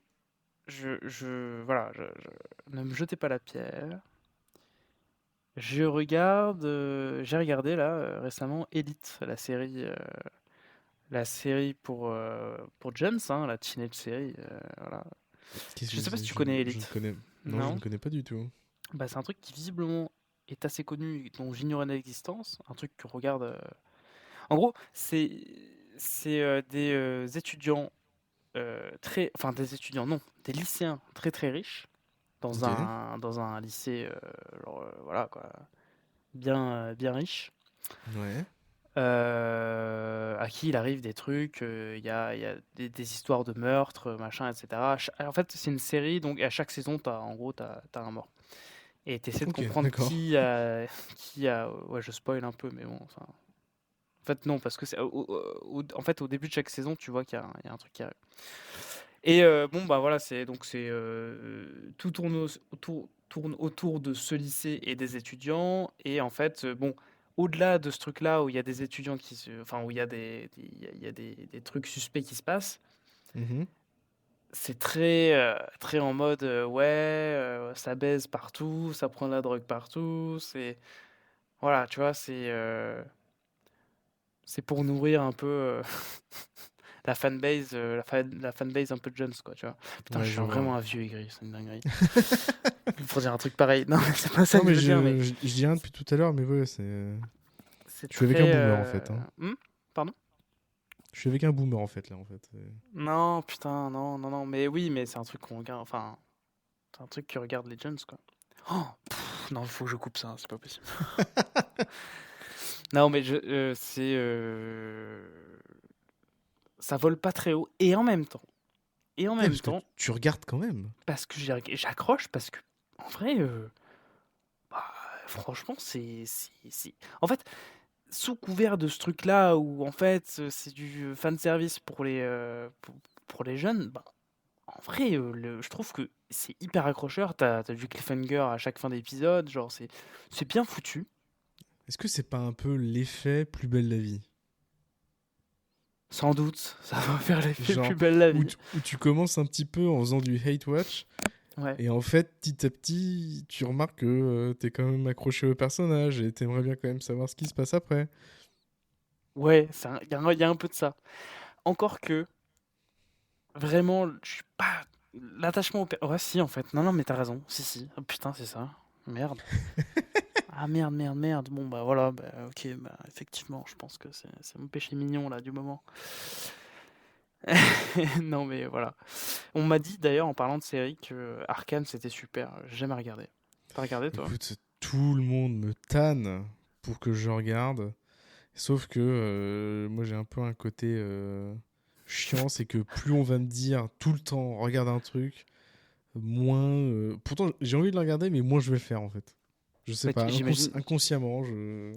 voilà, ne me jetez pas la pierre. J'ai regardé là récemment Elite, la série la série pour Jones, hein, la teenage série, voilà. Qu'est-ce Je que sais pas si c'est? tu connais Je ne Elite? connais... Non, je ne Non? connais pas du tout. Bah, c'est un truc qui visiblement est assez connu, dont j'ignorais l'existence. Un truc que regarde. En gros, c'est des étudiants enfin des étudiants, non, des lycéens très très riches Ok. dans un lycée, genre, voilà quoi, bien riche. Ouais. À qui il arrive des trucs, il y a des histoires de meurtres, machin, etc. En fait, c'est une série, donc à chaque saison, en gros, t'as un mort. Et t'essaies de Ok, comprendre d'accord. qui a. Ouais, je spoil un peu, mais bon, enfin. En fait, non, parce que en fait, au début de chaque saison, tu vois qu'il y a un truc qui arrive. Et bon, bah voilà, tout tourne autour de ce lycée et des étudiants. Et en fait, bon, au-delà de ce truc-là où il y a des étudiants enfin, où il y a il y a des trucs suspects qui se passent, Mhm. c'est très en mode, ouais, ça baise partout, ça prend de la drogue partout. Voilà, tu vois, c'est pour nourrir un peu la fanbase un peu de Jones, quoi, tu vois. Putain, Ouais, je suis je vois. vraiment un vieux aigri, c'est une dinguerie. Pour dire un truc pareil. Non, mais c'est pas ça Non, que je mais veux dire, mais je dis rien depuis tout à l'heure, mais ouais, c'est... c'est Je suis avec un très. boomer, en fait, hein. Pardon? Je suis avec un boomer, en fait, là, en fait. Non, putain, non, non, non, mais oui, mais c'est un truc qu'on regarde, enfin, c'est un truc que regardent les Jones, quoi. Oh, non, il faut que je coupe ça, c'est pas possible. Non, mais ça vole pas très haut, et en Ouais, même parce que temps, tu regardes quand même. parce que j'accroche, parce que, en vrai, bah, franchement, en fait, sous couvert de ce truc-là où en fait c'est du fan service pour les jeunes, bah, en vrai, je trouve que c'est hyper accrocheur. T'as du cliffhanger à chaque fin d'épisode, genre c'est bien foutu. Est-ce que c'est pas un peu l'effet Plus belle la vie? Sans doute, ça va faire l'effet plus Genre, belle la vie. où tu commences un petit peu en faisant du hate watch, Ouais. et en fait, petit à petit, tu remarques que t'es quand même accroché au personnage, et t'aimerais bien quand même savoir ce qui se passe après. Ouais, il y a un peu de ça. Encore que, vraiment, je suis pas. L'attachement Ouais, si, en fait. Non, non, mais t'as raison. Si, si. Oh, putain, c'est ça. Merde. Ah merde, merde, merde. Bon, bah voilà, bah, ok, bah effectivement, je pense que c'est mon péché mignon là du moment. Non, mais voilà. On m'a dit d'ailleurs en parlant de série que Arcane c'était super. J'ai jamais regardé. T'as regardé toi? Écoute, tout le monde me tanne pour que je regarde, sauf que moi j'ai un peu un côté chiant, c'est que plus on va me dire tout le temps, regarde un truc, moins... pourtant j'ai envie de le regarder, mais moins je vais le faire en fait. Je sais Bah, pas, j'imagine. inconsciemment, je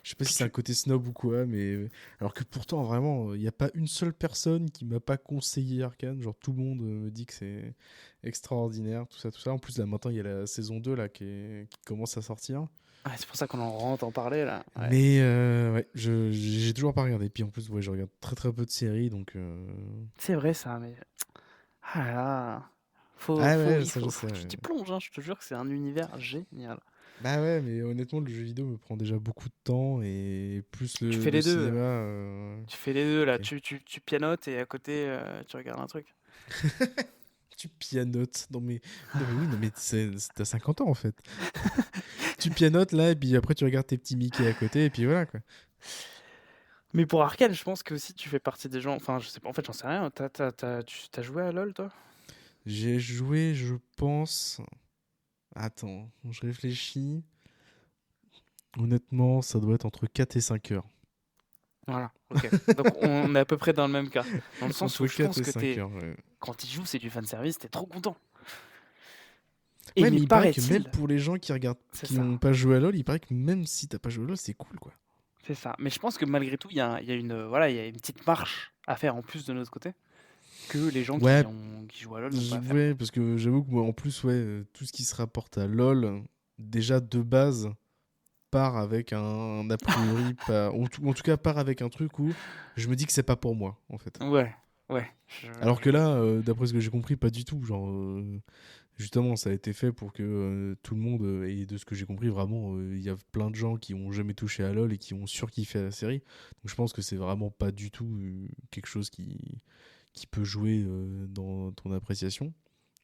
sais pas si Puis c'est un tu. côté snob ou quoi, mais alors que pourtant vraiment, il n'y a pas une seule personne qui m'a pas conseillé Arcane. Genre tout le monde me dit que c'est extraordinaire, tout ça, tout ça. En plus là maintenant il y a la saison 2 là qui commence à sortir. Ouais, c'est pour ça qu'on en rentre en parler là. Ouais. Mais ouais, j'ai toujours pas regardé. Puis en plus, ouais, je regarde très très peu de séries, donc. C'est vrai ça, mais. Ah là là. Ah ouais, ça je Faut sais. que tu Ouais. t'y plonges, hein. Je te jure que c'est un univers génial. Bah ouais, mais honnêtement, le jeu vidéo me prend déjà beaucoup de temps et plus Tu fais le les deux. cinéma. Tu fais les deux là. Ok. Tu pianotes et à côté tu regardes un truc. Tu pianotes. Non mais oui, non mais t'as 50 ans en fait. Tu pianotes là et puis après tu regardes tes petits Mickey à côté et puis voilà quoi. Mais pour Arcane, je pense que aussi tu fais partie des gens. Enfin, je sais pas, en fait, j'en sais rien. T'as joué à LoL, toi? J'ai joué, je pense. Attends, je réfléchis. Honnêtement, ça doit être entre 4 et 5 heures. Voilà, ok. Donc on est à peu près dans le même cas. Dans le sens Entre où je 4 pense et que 5 heures. Ouais. quand ils jouent, c'est du fanservice, t'es trop content. Et Ouais, mais mais il paraît que même paraît-il, pour les gens qui regardent, c'est qui ça, n'ont pas joué à LoL, il paraît que même si t'as pas joué à LoL, c'est cool quoi. c'est ça. Mais je pense que malgré tout, il y a une, voilà, il y a une petite marche à faire en plus de notre côté que les gens Ouais, qui jouent à LoL n'ont pas à faire, ouais, quoi. parce que j'avoue que moi, en plus, ouais, tout ce qui se rapporte à LoL, déjà de base, part avec un a priori, pas, en tout cas, part avec un truc où je me dis que c'est pas pour moi, en fait. Ouais, ouais, Alors que là, d'après ce que j'ai compris, pas du tout. Genre, justement, ça a été fait pour que tout le monde, et de ce que j'ai compris, vraiment, il y a plein de gens qui ont jamais touché à LoL et qui ont surkiffé la série. Donc je pense que c'est vraiment pas du tout quelque chose qui peut jouer dans ton appréciation.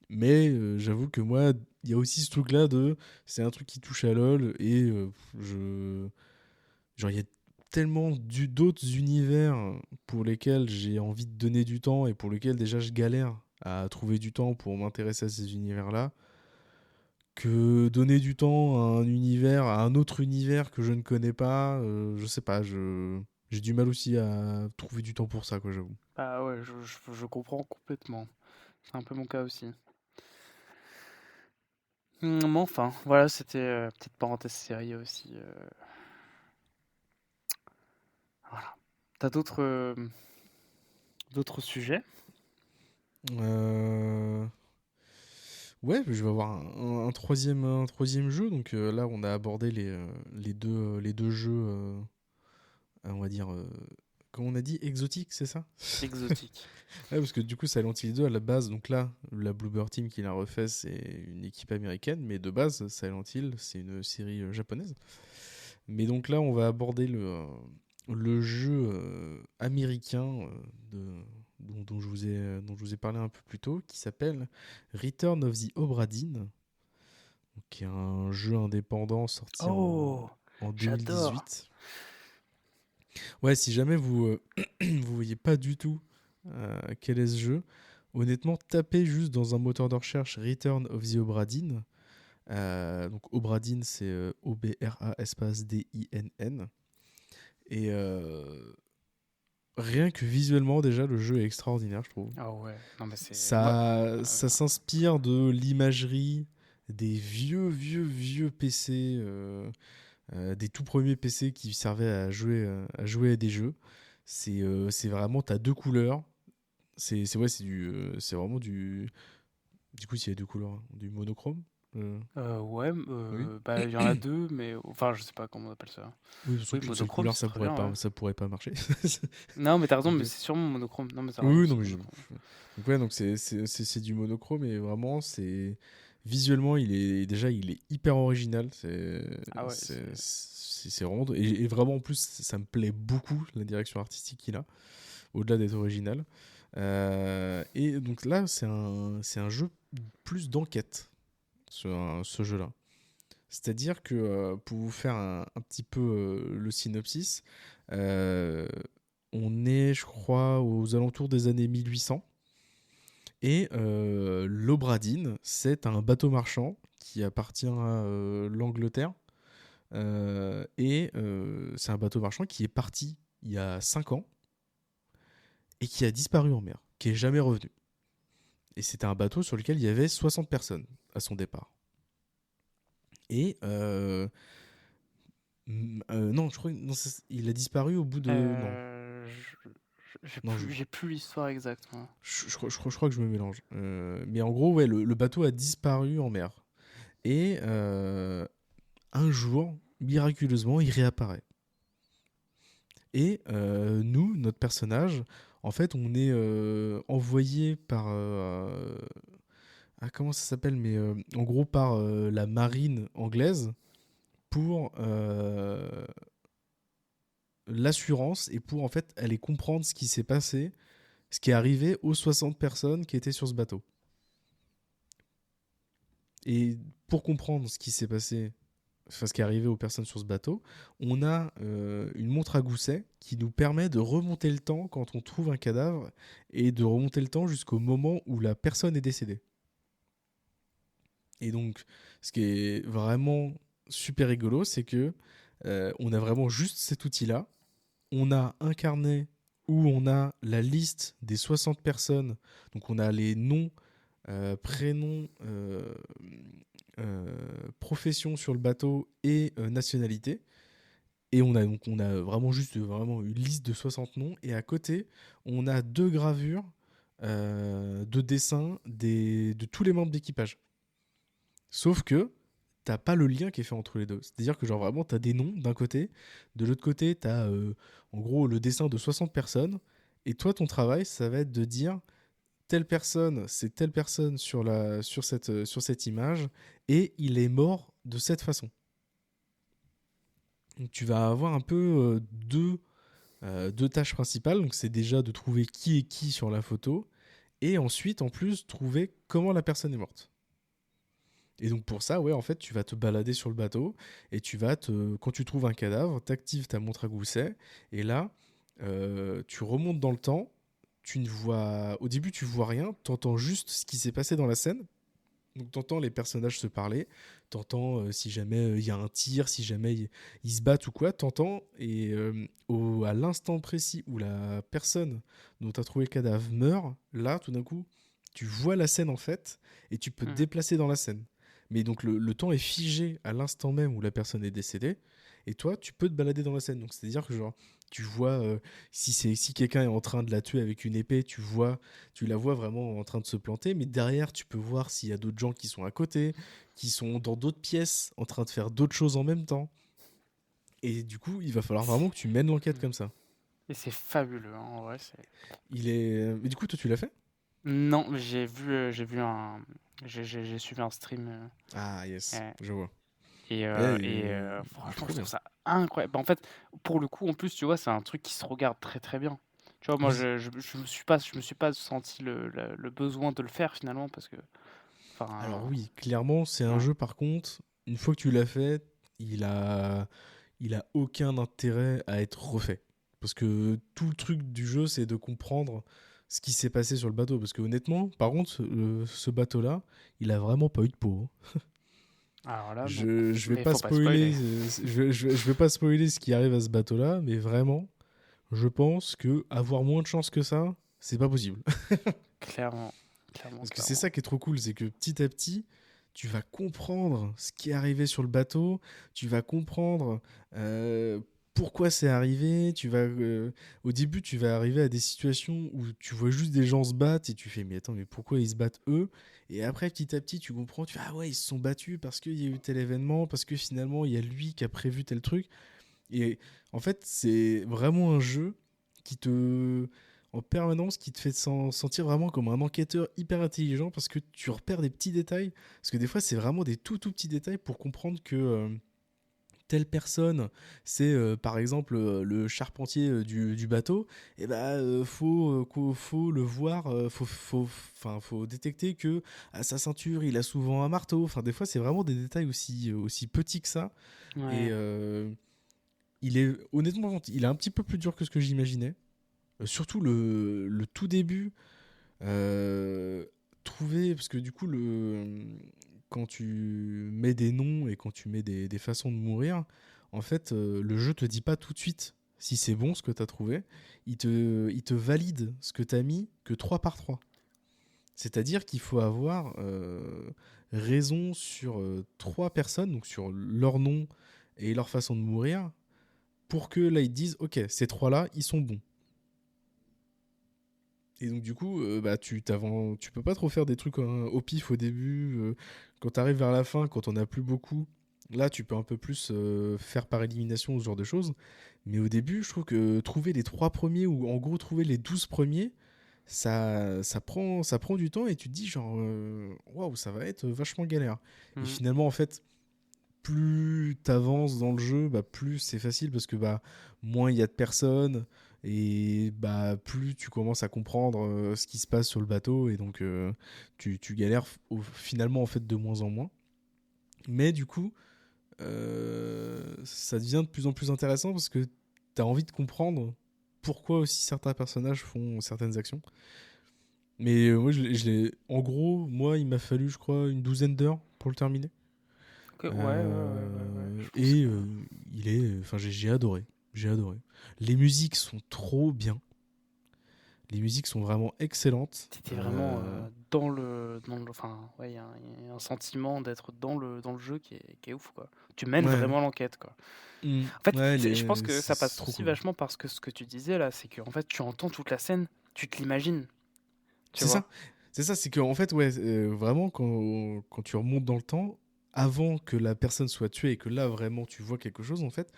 Mais j'avoue que moi, il y a aussi ce truc-là de. C'est un truc qui touche à LoL et je. Genre, il y a tellement d'autres univers pour lesquels j'ai envie de donner du temps et pour lesquels déjà je galère à trouver du temps pour m'intéresser à ces univers-là, que donner du temps à un univers, à un autre univers que je ne connais pas, je sais pas, j'ai du mal aussi à trouver du temps pour ça, quoi, j'avoue. Bah ouais, je comprends complètement. C'est un peu mon cas aussi. Mais enfin, voilà, c'était petite parenthèse série aussi. Voilà. T'as d'autres sujets? Euh, Ouais, je vais avoir un troisième jeu. Donc là, on a abordé les deux jeux, on va dire, comment on a dit, exotiques, c'est ça? Exotiques. Ouais, parce que du coup, Silent Hill 2, à la base, donc là, la Bloober Team qui l'a refait, c'est une équipe américaine, mais de base, Silent Hill, c'est une série japonaise. Mais donc là, on va aborder le jeu américain dont je vous ai parlé un peu plus tôt, qui s'appelle Return of the Obra Dinn, qui est un jeu indépendant sorti Oh, en j'adore. 2018. Ouais, si jamais vous voyez pas du tout quel est ce jeu, honnêtement, tapez juste dans un moteur de recherche Return of the Obra Dinn. Donc Obra Dinn, c'est OBRA espace DINN. Et rien que visuellement, déjà, le jeu est extraordinaire, je trouve. Ah ouais, non mais c'est moi. Ça s'inspire de l'imagerie des vieux PC, des tout premiers PC qui servaient à jouer à des jeux. C'est vraiment, t'as deux couleurs. Ouais, c'est vraiment du. Du coup, s'il y a deux couleurs, hein, du monochrome. Ouais, Oui. bah il y en a deux, mais enfin je sais pas comment on appelle ça. Oui, parce Oui, qu'une seule monochrome, couleur, c'est très bien, ouais. ça pourrait pas marcher. Non, mais t'as raison, Donc, mais c'est sûrement monochrome. Non, mais t'as raison, oui, non, c'est mais monochrome. donc ouais, donc c'est du monochrome et vraiment c'est visuellement il est hyper original. Ah ouais, c'est. C'est vraiment et vraiment en plus ça me plaît beaucoup la direction artistique qu'il a au-delà d'être original. Et donc là c'est un jeu plus d'enquête ce jeu-là. C'est-à-dire que pour vous faire un petit peu le synopsis, euh, on est, je crois, aux alentours des années 1800. Et l'Obradine, c'est un bateau marchand qui appartient à l'Angleterre. C'est un bateau marchand qui est parti il y a 5 ans et qui a disparu en mer, qui est jamais revenu. Et c'était un bateau sur lequel il y avait 60 personnes à son départ. Et non, je crois non, il a disparu au bout de. Non, Euh, je- j'ai non, plus, j'ai plus l'histoire exacte, moi. je crois que je me mélange. Mais en gros, ouais, le bateau a disparu en mer. Et un jour, miraculeusement, il réapparaît. Et nous, notre personnage, en fait, on est envoyé par. Comment ça s'appelle? Mais en gros, par la marine anglaise pour l'assurance et pour en fait aller comprendre ce qui s'est passé, ce qui est arrivé aux 60 personnes qui étaient sur ce bateau. Et pour comprendre ce qui s'est passé, enfin ce qui est arrivé aux personnes sur ce bateau, on a une montre à gousset qui nous permet de remonter le temps quand on trouve un cadavre et de remonter le temps jusqu'au moment où la personne est décédée. Et donc, ce qui est vraiment super rigolo, c'est que on a vraiment juste cet outil-là. On a un carnet où on a la liste des 60 personnes. Donc, on a les noms, prénoms, profession sur le bateau et nationalité. Et on a vraiment juste vraiment une liste de 60 noms. Et à côté, on a deux gravures de dessins de tous les membres d'équipage. Sauf que t'as pas le lien qui est fait entre les deux. C'est-à-dire que genre vraiment t'as des noms d'un côté, de l'autre côté t'as en gros le dessin de 60 personnes, et toi ton travail ça va être de dire telle personne, c'est telle personne sur cette image, et il est mort de cette façon. Donc tu vas avoir un peu deux tâches principales. Donc c'est déjà de trouver qui est qui sur la photo, et ensuite, en plus, trouver comment la personne est morte. Et donc pour ça, ouais, en fait, tu vas te balader sur le bateau, et quand tu trouves un cadavre, t'actives ta montre à gousset, et là, tu remontes dans le temps. Au début, tu vois rien, t'entends juste ce qui s'est passé dans la scène. Donc t'entends les personnages se parler, t'entends si jamais il y a un tir, si jamais ils se battent ou quoi, t'entends, et à l'instant précis où la personne dont t'as trouvé le cadavre meurt, là tout d'un coup tu vois la scène en fait, et tu peux te Mmh. déplacer dans la scène. Mais donc le temps est figé à l'instant même où la personne est décédée, et toi tu peux te balader dans la scène. Donc c'est à dire que genre tu vois si quelqu'un est en train de la tuer avec une épée, tu la vois vraiment en train de se planter, mais derrière, tu peux voir s'il y a d'autres gens qui sont à côté, qui sont dans d'autres pièces, en train de faire d'autres choses en même temps. Et du coup, il va falloir vraiment C'est que tu mènes l'enquête mmh comme ça. et c'est fabuleux, hein, en vrai, c'est Mais du coup, toi, tu l'as fait? non, j'ai vu un j'ai suivi un stream, Ah, yes, heu je vois. Il est franchement, trop je trouve bien. ça incroyable. Bah, en fait, pour le coup, en plus, tu vois, c'est un truc qui se regarde très, très bien. Tu vois, moi, Oui. je me suis pas senti le besoin de le faire finalement parce que Alors enfin, oui, clairement, c'est un ouais. jeu, par contre, une fois que tu l'as fait, il a, il a aucun intérêt à être refait. Parce que tout le truc du jeu, c'est de comprendre ce qui s'est passé sur le bateau. Parce que honnêtement, par contre, ce bateau-là, il a vraiment pas eu de peau, hein. Alors là, non, Je vais mais pas faut pas spoiler. spoiler, je vais pas spoiler ce qui arrive à ce bateau-là, mais vraiment, je pense que avoir moins de chance que ça, c'est pas possible. Clairement, clairement, Parce que c'est clairement. ça qui est trop cool, c'est que petit à petit, tu vas comprendre ce qui est arrivé sur le bateau, tu vas comprendre euh, pourquoi c'est arrivé, au début, tu vas arriver à des situations où tu vois juste des gens se battre, et tu fais, mais attends, mais pourquoi ils se battent eux? Et après, petit à petit, tu comprends, tu fais, ah ouais, ils se sont battus parce qu'il y a eu tel événement, parce que finalement, il y a lui qui a prévu tel truc. Et en fait, c'est vraiment un jeu qui te, en permanence, qui te fait sentir vraiment comme un enquêteur hyper intelligent, parce que tu repères des petits détails. Parce que des fois, c'est vraiment des tout petits détails pour comprendre que telle personne, c'est par exemple le charpentier du bateau. Et bah, faut le voir, faut détecter que à sa ceinture, il a souvent un marteau. Enfin, des fois, c'est vraiment des détails aussi petits que ça. Et Ouais. honnêtement, il est un petit peu plus dur que ce que j'imaginais. Surtout le tout début, euh, parce que du coup, quand tu mets des noms et quand tu mets des façons de mourir, en fait, le jeu te dit pas tout de suite si c'est bon ce que tu as trouvé. Il te valide ce que tu as mis que 3 par 3. C'est-à-dire qu'il faut avoir raison sur 3 personnes, donc sur leur nom et leur façon de mourir, pour que là ils te disent ok, ces trois-là, ils sont bons. Et donc du coup, bah, tu peux pas trop faire des trucs au pif au début. Quand tu arrives vers la fin, quand on a plus beaucoup, là tu peux un peu plus faire par élimination ou ce genre de choses. Mais au début, je trouve que trouver les 3 premiers, ou en gros trouver les 12 premiers, ça prend du temps, et tu te dis genre, waouh, ça va être vachement galère. Et Mmh. finalement, en fait, plus t'avances dans le jeu, bah, plus c'est facile, parce que bah, moins il y a de personnes, et bah, plus tu commences à comprendre ce qui se passe sur le bateau, et donc tu galères finalement en fait de moins en moins. Mais du coup, ça devient de plus en plus intéressant, parce que t'as envie de comprendre pourquoi aussi certains personnages font certaines actions. Mais moi, en gros, moi, il m'a fallu, je crois, une douzaine d'heures pour le terminer. OK, ouais, ouais, ouais, ouais, ouais. Je pense Et que enfin, j'ai adoré, j'ai adoré. Les musiques sont trop bien, les musiques sont vraiment excellentes. tu vraiment, dans le enfin, ouais, il y a un sentiment d'être dans le jeu qui est ouf, quoi. Tu mènes Ouais, vraiment l'enquête, quoi. mm, En fait, ouais, je pense que ça c'est passe trop aussi cool. vachement parce que ce que tu disais là, c'est qu'en fait, tu entends toute la scène, tu te l'imagines, tu C'est ça, vois? c'est ça, c'est qu'en fait, ouais, vraiment, quand tu remontes dans le temps, avant que la personne soit tuée, et que là vraiment tu vois quelque chose, en fait,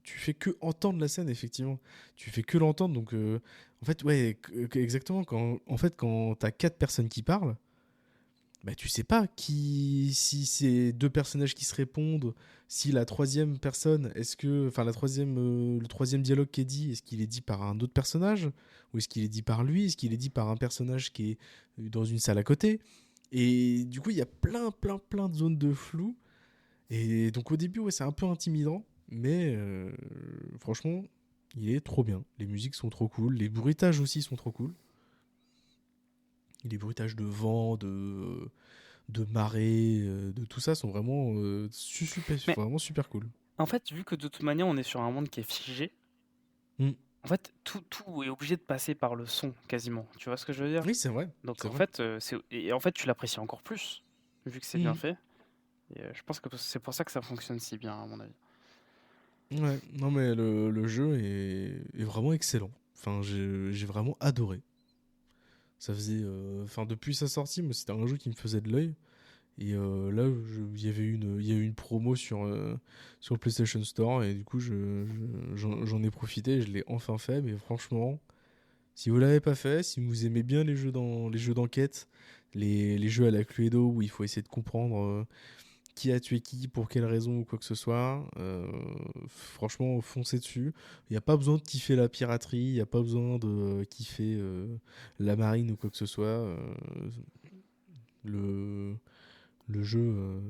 tu fais que entendre la scène, effectivement. Tu fais que l'entendre, donc en fait, ouais, exactement. En fait, quand t'as quatre personnes qui parlent, bah, tu sais pas si c'est deux personnages qui se répondent, si la troisième personne, enfin le troisième dialogue qui est dit, est-ce qu'il est dit par un autre personnage, ou est-ce qu'il est dit par lui, est-ce qu'il est dit par un personnage qui est dans une salle à côté. Et du coup, il y a plein de zones de flou. Et donc au début, ouais, c'est un peu intimidant, mais franchement, il est trop bien. Les musiques sont trop cool, les bruitages aussi sont trop cool. Les bruitages de vent, de marée, de tout ça sont vraiment, Mais vraiment super cool. en fait, vu que de toute manière, on est sur un monde qui est figé, Mm. en fait, tout est obligé de passer par le son, quasiment. Tu vois ce que je veux dire? Oui, c'est vrai, Donc c'est en vrai. fait, et en fait, tu l'apprécies encore plus, vu que c'est bien Mm. fait. Et je pense que c'est pour ça que ça fonctionne si bien, à mon avis. Ouais, non mais le jeu est vraiment excellent. Enfin, j'ai vraiment adoré. Ça faisait, enfin depuis sa sortie, moi c'était un jeu qui me faisait de l'œil. Et là, il y a eu une promo sur le PlayStation Store et du coup, j'en ai profité, je l'ai enfin fait. Mais franchement, si vous l'avez pas fait, si vous aimez bien les jeux d'enquête, les jeux à la Cluedo où il faut essayer de comprendre qui a tué qui, pour quelle raison ou quoi que ce soit, franchement, foncez dessus. Il n'y a pas besoin de kiffer la piraterie, il n'y a pas besoin de kiffer la marine ou quoi que ce soit. Le, le jeu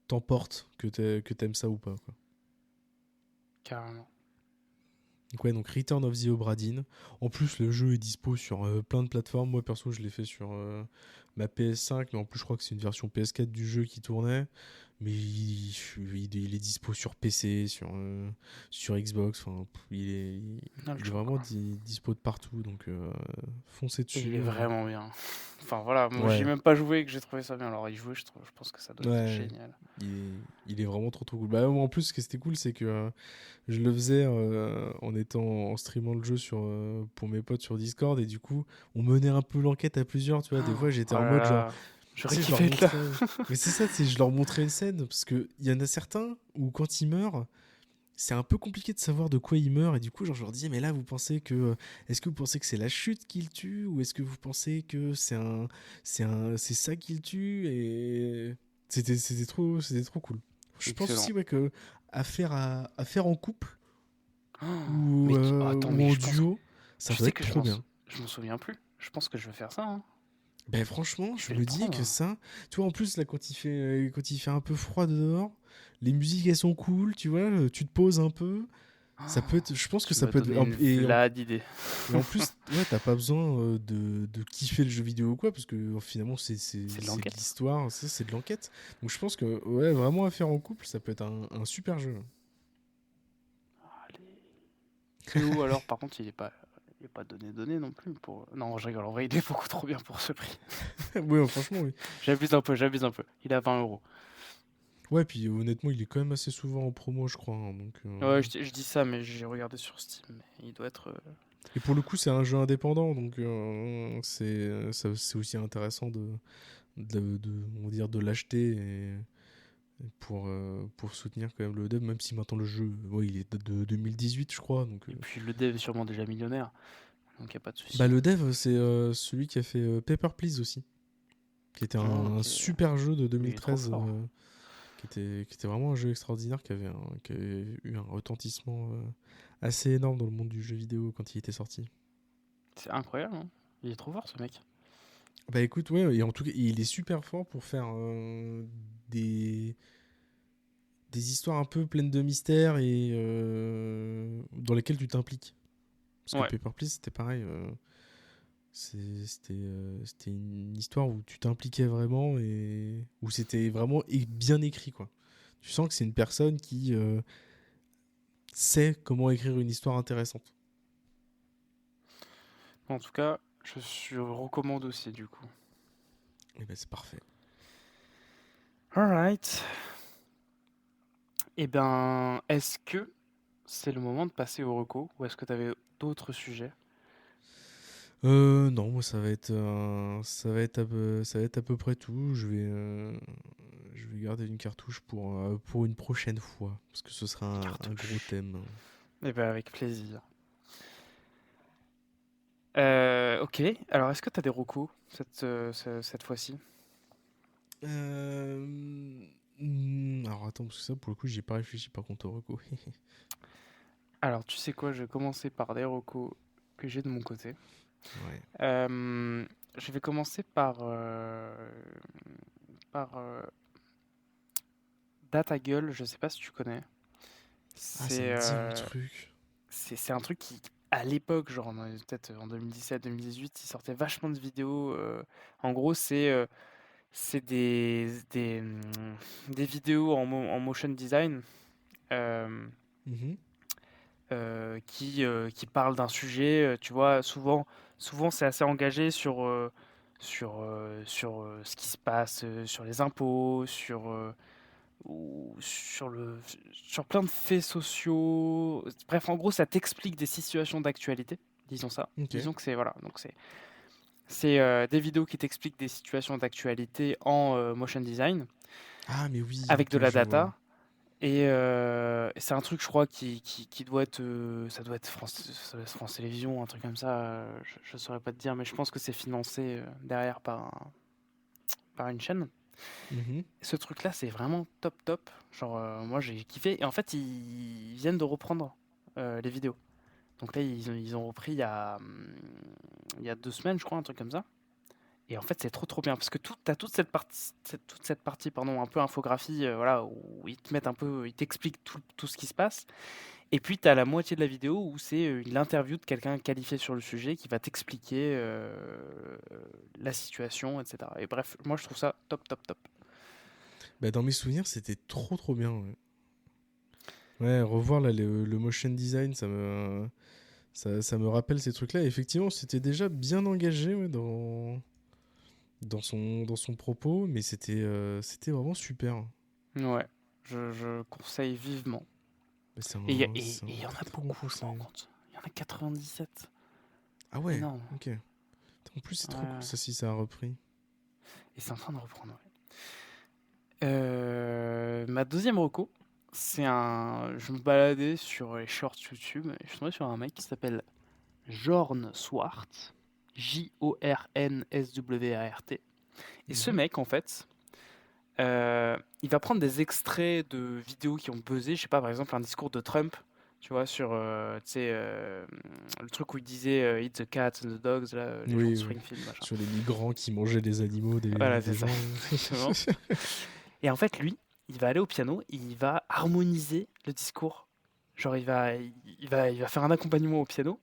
t'emporte, que t'aimes ça ou pas, quoi. Carrément. Donc ouais, donc Return of the Obra Dinn. En plus, le jeu est dispo sur plein de plateformes. Moi, perso, je l'ai fait sur ma PS5, mais en plus, je crois que c'est une version PS4 du jeu qui tournait. Mais il est dispo sur PC, sur Xbox. Enfin, Ah, le il est choix, vraiment quoi. dispo de partout. Donc, foncez Et il est dessus. vraiment bien. Enfin voilà, moi j'y ai Ouais, même pas joué et que j'ai trouvé ça bien. Alors y jouer, je pense que ça doit être ouais. génial. Il est vraiment trop cool. Bah, en plus, ce qui était cool, c'est que je le faisais en streamant le jeu pour mes potes sur Discord et du coup on menait un peu l'enquête à plusieurs, tu vois. Des fois Oh j'étais en là mode genre, là, tu j'aurais sais, je leur kiffé être là. montrais. Mais c'est ça, je leur montrais une scène parce que il y en a certains où quand ils meurent, c'est un peu compliqué de savoir de quoi ils meurent et du coup genre je leur disais mais là est-ce que vous pensez que c'est la chute qui le tue ou est-ce que vous pensez que c'est ça qui le tue et c'était trop cool. Je pense Excellent. aussi ouais que à faire en couple Oh, mais attends, ou mais en je pense que duo, ça tu doit sais être que trop bien. je m'en souviens plus. Je pense que je vais faire ça, hein. Ben franchement, Je je vais le me dis prendre, que hein. ça, tu vois, en plus là quand il fait un peu froid dehors, les musiques elles sont cool, tu vois, tu te poses un peu, Oh, ça peut être, je pense que tu ça m'as peut être, donné une vlade idée. et en plus, ouais, t'as pas besoin de kiffer le jeu vidéo ou quoi, parce que finalement C'est de c'est de l'enquête. l'histoire, ça c'est de l'enquête. Donc je pense que ouais, vraiment à faire en couple, ça peut être un super jeu. Allez. PO alors, par contre, il est pas donné non plus pour. Non, je rigole. En vrai, il est beaucoup trop bien pour ce prix. Ouais, franchement, oui. J'abuse un peu, j'abuse un peu. Il est à 20 euros. Ouais, puis honnêtement, il est quand même assez souvent en promo, je crois, hein, donc. Ouais, je dis ça, mais j'ai regardé sur Steam. Mais il doit être. Et pour le coup, c'est un jeu indépendant, donc c'est aussi intéressant on va dire, de l'acheter pour soutenir quand même le dev, même si maintenant le jeu, ouais, il est de 2018, je crois. Donc, Et puis le dev est sûrement déjà millionnaire, donc y a pas de bah, souci. le dev, c'est celui qui a fait Paper Please aussi, qui était Oh, un ok. super jeu de Il est trop 2013, fort. qui était vraiment un jeu extraordinaire, qui avait eu un retentissement assez énorme dans le monde du jeu vidéo quand il était sorti. C'est incroyable, hein. Il est trop fort ce mec. Bah écoute, ouais, et en tout cas, il est super fort pour faire des, des histoires un peu pleines de mystères et dans lesquelles tu t'impliques. Parce que Ouais. Paper Please, c'était pareil. C'était une histoire où tu t'impliquais vraiment et où c'était vraiment bien écrit, quoi. Tu sens que c'est une personne qui sait comment écrire une histoire intéressante. En tout cas, je recommande aussi du coup. Et ben c'est parfait. Alright. Et ben, est-ce que c'est le moment de passer au reco ou est-ce que tu avais d'autres sujets? Non, moi ça va être à peu près tout. Je vais garder une cartouche pour une prochaine fois, parce que ce sera un gros Cartouche. thème. Eh ben, avec plaisir. Ok, alors est-ce que tu as des recos cette fois-ci? Alors attends, parce que ça, pour le coup, j'y ai pas réfléchi par contre au reco. Alors, tu sais quoi, je vais commencer par des recos que j'ai de mon côté. Ouais. Euh, je vais commencer par Data Gueule, je sais pas si tu connais. Ah, ça C'est me dit un euh, truc. c'est un truc qui, à l'époque, genre peut-être en 2017-2018, il sortait vachement de vidéos. En gros, c'est des vidéos en motion design euh, Mhm. qui parlent d'un sujet. Tu vois, souvent c'est assez engagé sur ce qui se passe, sur les impôts, ou sur plein de faits sociaux. Bref, en gros, ça t'explique des situations d'actualité. Disons ça. Ok. Disons que c'est voilà. Donc c'est des vidéos qui t'expliquent des situations d'actualité en motion design Ah, mais oui, avec de ok, la je vois. data. Et c'est un truc, je crois, qui doit être, ça doit être France Télévisions, un truc comme ça. Je saurais pas te dire, mais je pense que c'est financé derrière par une chaîne. Mhm. Ce truc-là, c'est vraiment top top. Genre, moi j'ai kiffé. Et en fait, ils viennent de reprendre les vidéos. Donc là, ils ont repris il y a 2 semaines, je crois, un truc comme ça. Et en fait, c'est trop trop bien parce que t'as toute cette partie, pardon, un peu infographie, voilà, où ils te mettent un peu, ils t'expliquent tout ce qui se passe. Et puis t'as la moitié de la vidéo où c'est l'interview de quelqu'un qualifié sur le sujet qui va t'expliquer la situation, etc. Et bref, moi je trouve ça top top top. Bah, dans mes souvenirs, c'était trop trop bien. Ouais, ouais, revoir là, le motion design, ça me rappelle ces trucs-là. Et effectivement, c'était déjà bien engagé ouais, dans son propos, mais c'était vraiment super. Ouais, je conseille vivement. Bah, c'est Et il y, a- un, et- c'est et il y un en a très très bon beaucoup, je me rends conseil. compte. Il y en a 97. Ah ouais, Énorme. ok. En plus, c'est trop cool Ouais. ça si ça a repris. Et c'est en train de reprendre. Ouais. Ma deuxième reco, je me baladais sur les shorts YouTube et je suis tombé sur un mec qui s'appelle Jorn Swart. Jornswart. Et ce Mhm. mec, en fait, il va prendre des extraits de vidéos qui ont buzzé. Je sais pas, par exemple, un discours de Trump, tu vois, sur tu sais, le truc où il disait Eat the cats and the dogs, là, les gens de Oui, oui. Springfield, machin. Sur les migrants qui mangeaient les animaux Voilà, c'est des ça, gens. exactement. Et en fait, lui, il va aller au piano, il va harmoniser le discours. Genre, il va faire un accompagnement au piano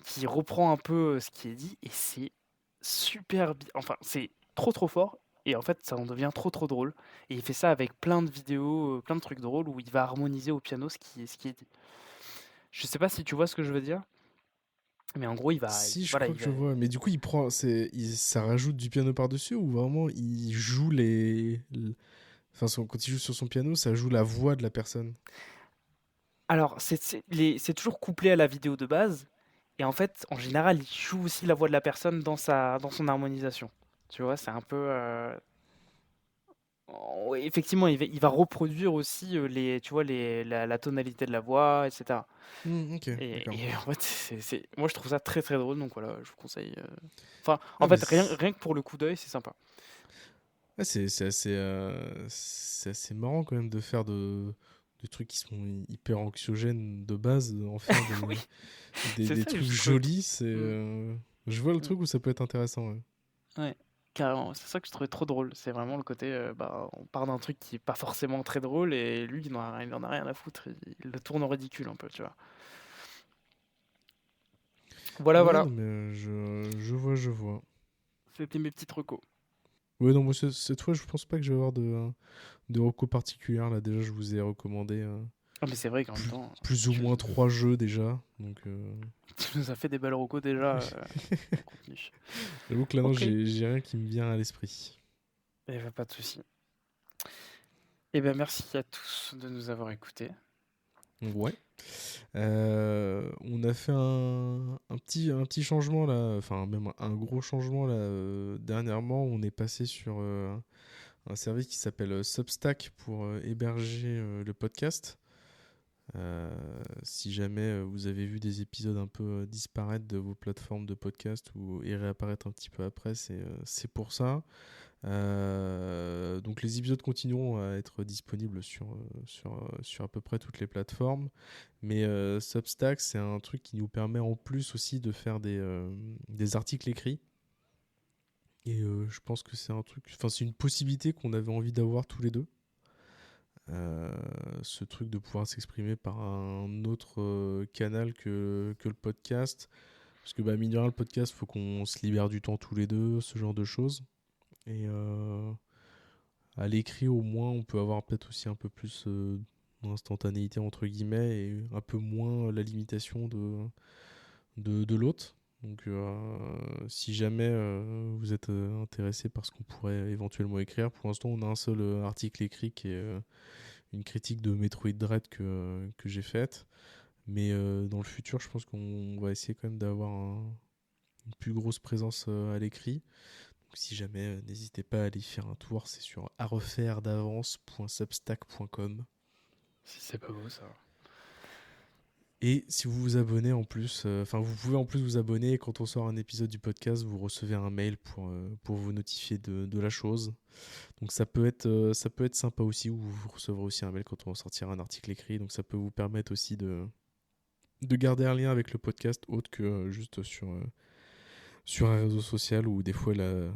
qui reprend un peu ce qui est dit et c'est super bien. Enfin, c'est trop trop fort et en fait, ça en devient trop trop drôle. Et il fait ça avec plein de vidéos, plein de trucs drôles où il va harmoniser au piano ce qui est dit. Je sais pas si tu vois ce que je veux dire, mais en gros, Si, je voilà, crois il que va. je vois. Mais du coup, ça rajoute du piano par-dessus ou vraiment il joue Enfin, quand il joue sur son piano, ça joue la voix de la personne. Alors, c'est toujours couplé à la vidéo de base. Et en fait, en général, il joue aussi la voix de la personne dans son harmonisation. Tu vois, c'est un peu. Ouais, effectivement, il va reproduire aussi tu vois, la tonalité de la voix, etc. Ok, d'accord. Et en fait, moi, je trouve ça très très drôle, donc voilà, je vous conseille. Enfin, en Ah, mais fait, rien que pour le coup d'œil, c'est sympa. c'est assez marrant quand même de faire de trucs qui sont hyper anxiogènes de base, en faire Oui, c'est des ça que trucs je trouvais. jolis. Mm, Je vois le mm. truc où ça peut être intéressant. Ouais. Ouais, carrément. C'est ça que je trouvais trop drôle. C'est vraiment le côté, bah, on part d'un truc qui est pas forcément très drôle et lui, il en a rien à foutre. Il le tourne au ridicule un peu, tu vois. Voilà, Ouais, voilà. non, mais je vois, je vois. C'était mes petites recos. Ouais, non, moi, cette fois, je pense pas que je vais avoir de recours particulières. Là, déjà, je vous ai recommandé Ah, mais c'est vrai qu'en même plus, temps, plus ou tu, moins 3 jeux déjà. Donc, tu nous as fait des belles recos déjà en contenu. j'avoue que là, non, Ok, j'ai rien qui me vient à l'esprit. il n'y a pas de souci. Eh bien, merci à tous de nous avoir écoutés. Ouais. On a fait un petit changement là, enfin même un gros changement là dernièrement. On est passé sur un service qui s'appelle Substack pour héberger le podcast. Si jamais vous avez vu des épisodes un peu disparaître de vos plateformes de podcast et réapparaître un petit peu après, c'est pour ça. Donc les épisodes continueront à être disponibles sur à peu près toutes les plateformes. Mais Substack, c'est un truc qui nous permet en plus aussi de faire des articles écrits. Et je pense que c'est une possibilité qu'on avait envie d'avoir tous les deux. Ce truc de pouvoir s'exprimer par un autre canal que le podcast. Parce que mine de rien, le podcast, il faut qu'on se libère du temps tous les deux, ce genre de choses. Et à l'écrit, au moins, on peut avoir peut-être aussi un peu plus d'instantanéité, entre guillemets, et un peu moins la limitation de l'autre. Donc, si jamais vous êtes intéressé par ce qu'on pourrait éventuellement écrire, pour l'instant, on a un seul article écrit qui est une critique de Metroid Dread que j'ai faite. Mais dans le futur, je pense qu'on va essayer quand même d'avoir une plus grosse présence à l'écrit. Donc si jamais, n'hésitez pas à aller y faire un tour, c'est sur arefairedavance.substack.com. Si c'est pas beau, ça. Et si vous vous abonnez en plus, vous pouvez en plus vous abonner et quand on sort un épisode du podcast, vous recevez un mail pour vous notifier de la chose. Donc ça peut être sympa aussi, ou vous recevrez aussi un mail quand on sortira un article écrit. Donc ça peut vous permettre aussi de garder un lien avec le podcast autre que juste sur un réseau social où des fois le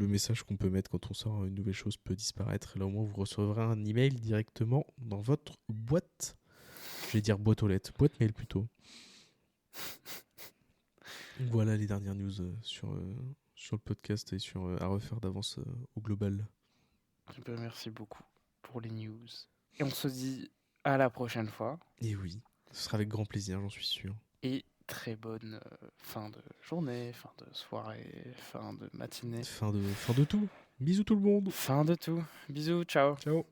message qu'on peut mettre quand on sort une nouvelle chose peut disparaître. Et là au moins vous recevrez un email directement dans votre boîte. Je vais dire boîte aux lettres, boîte mail plutôt. Voilà les dernières news sur le podcast et sur à refaire d'avance au global. Eh ben, merci beaucoup pour les news. Et on se dit à la prochaine fois. Et oui, ce sera avec grand plaisir, j'en suis sûr. Et très bonne fin de journée, fin de soirée, fin de matinée. Fin de tout. Bisous tout le monde. Fin de tout. Bisous, ciao. Ciao.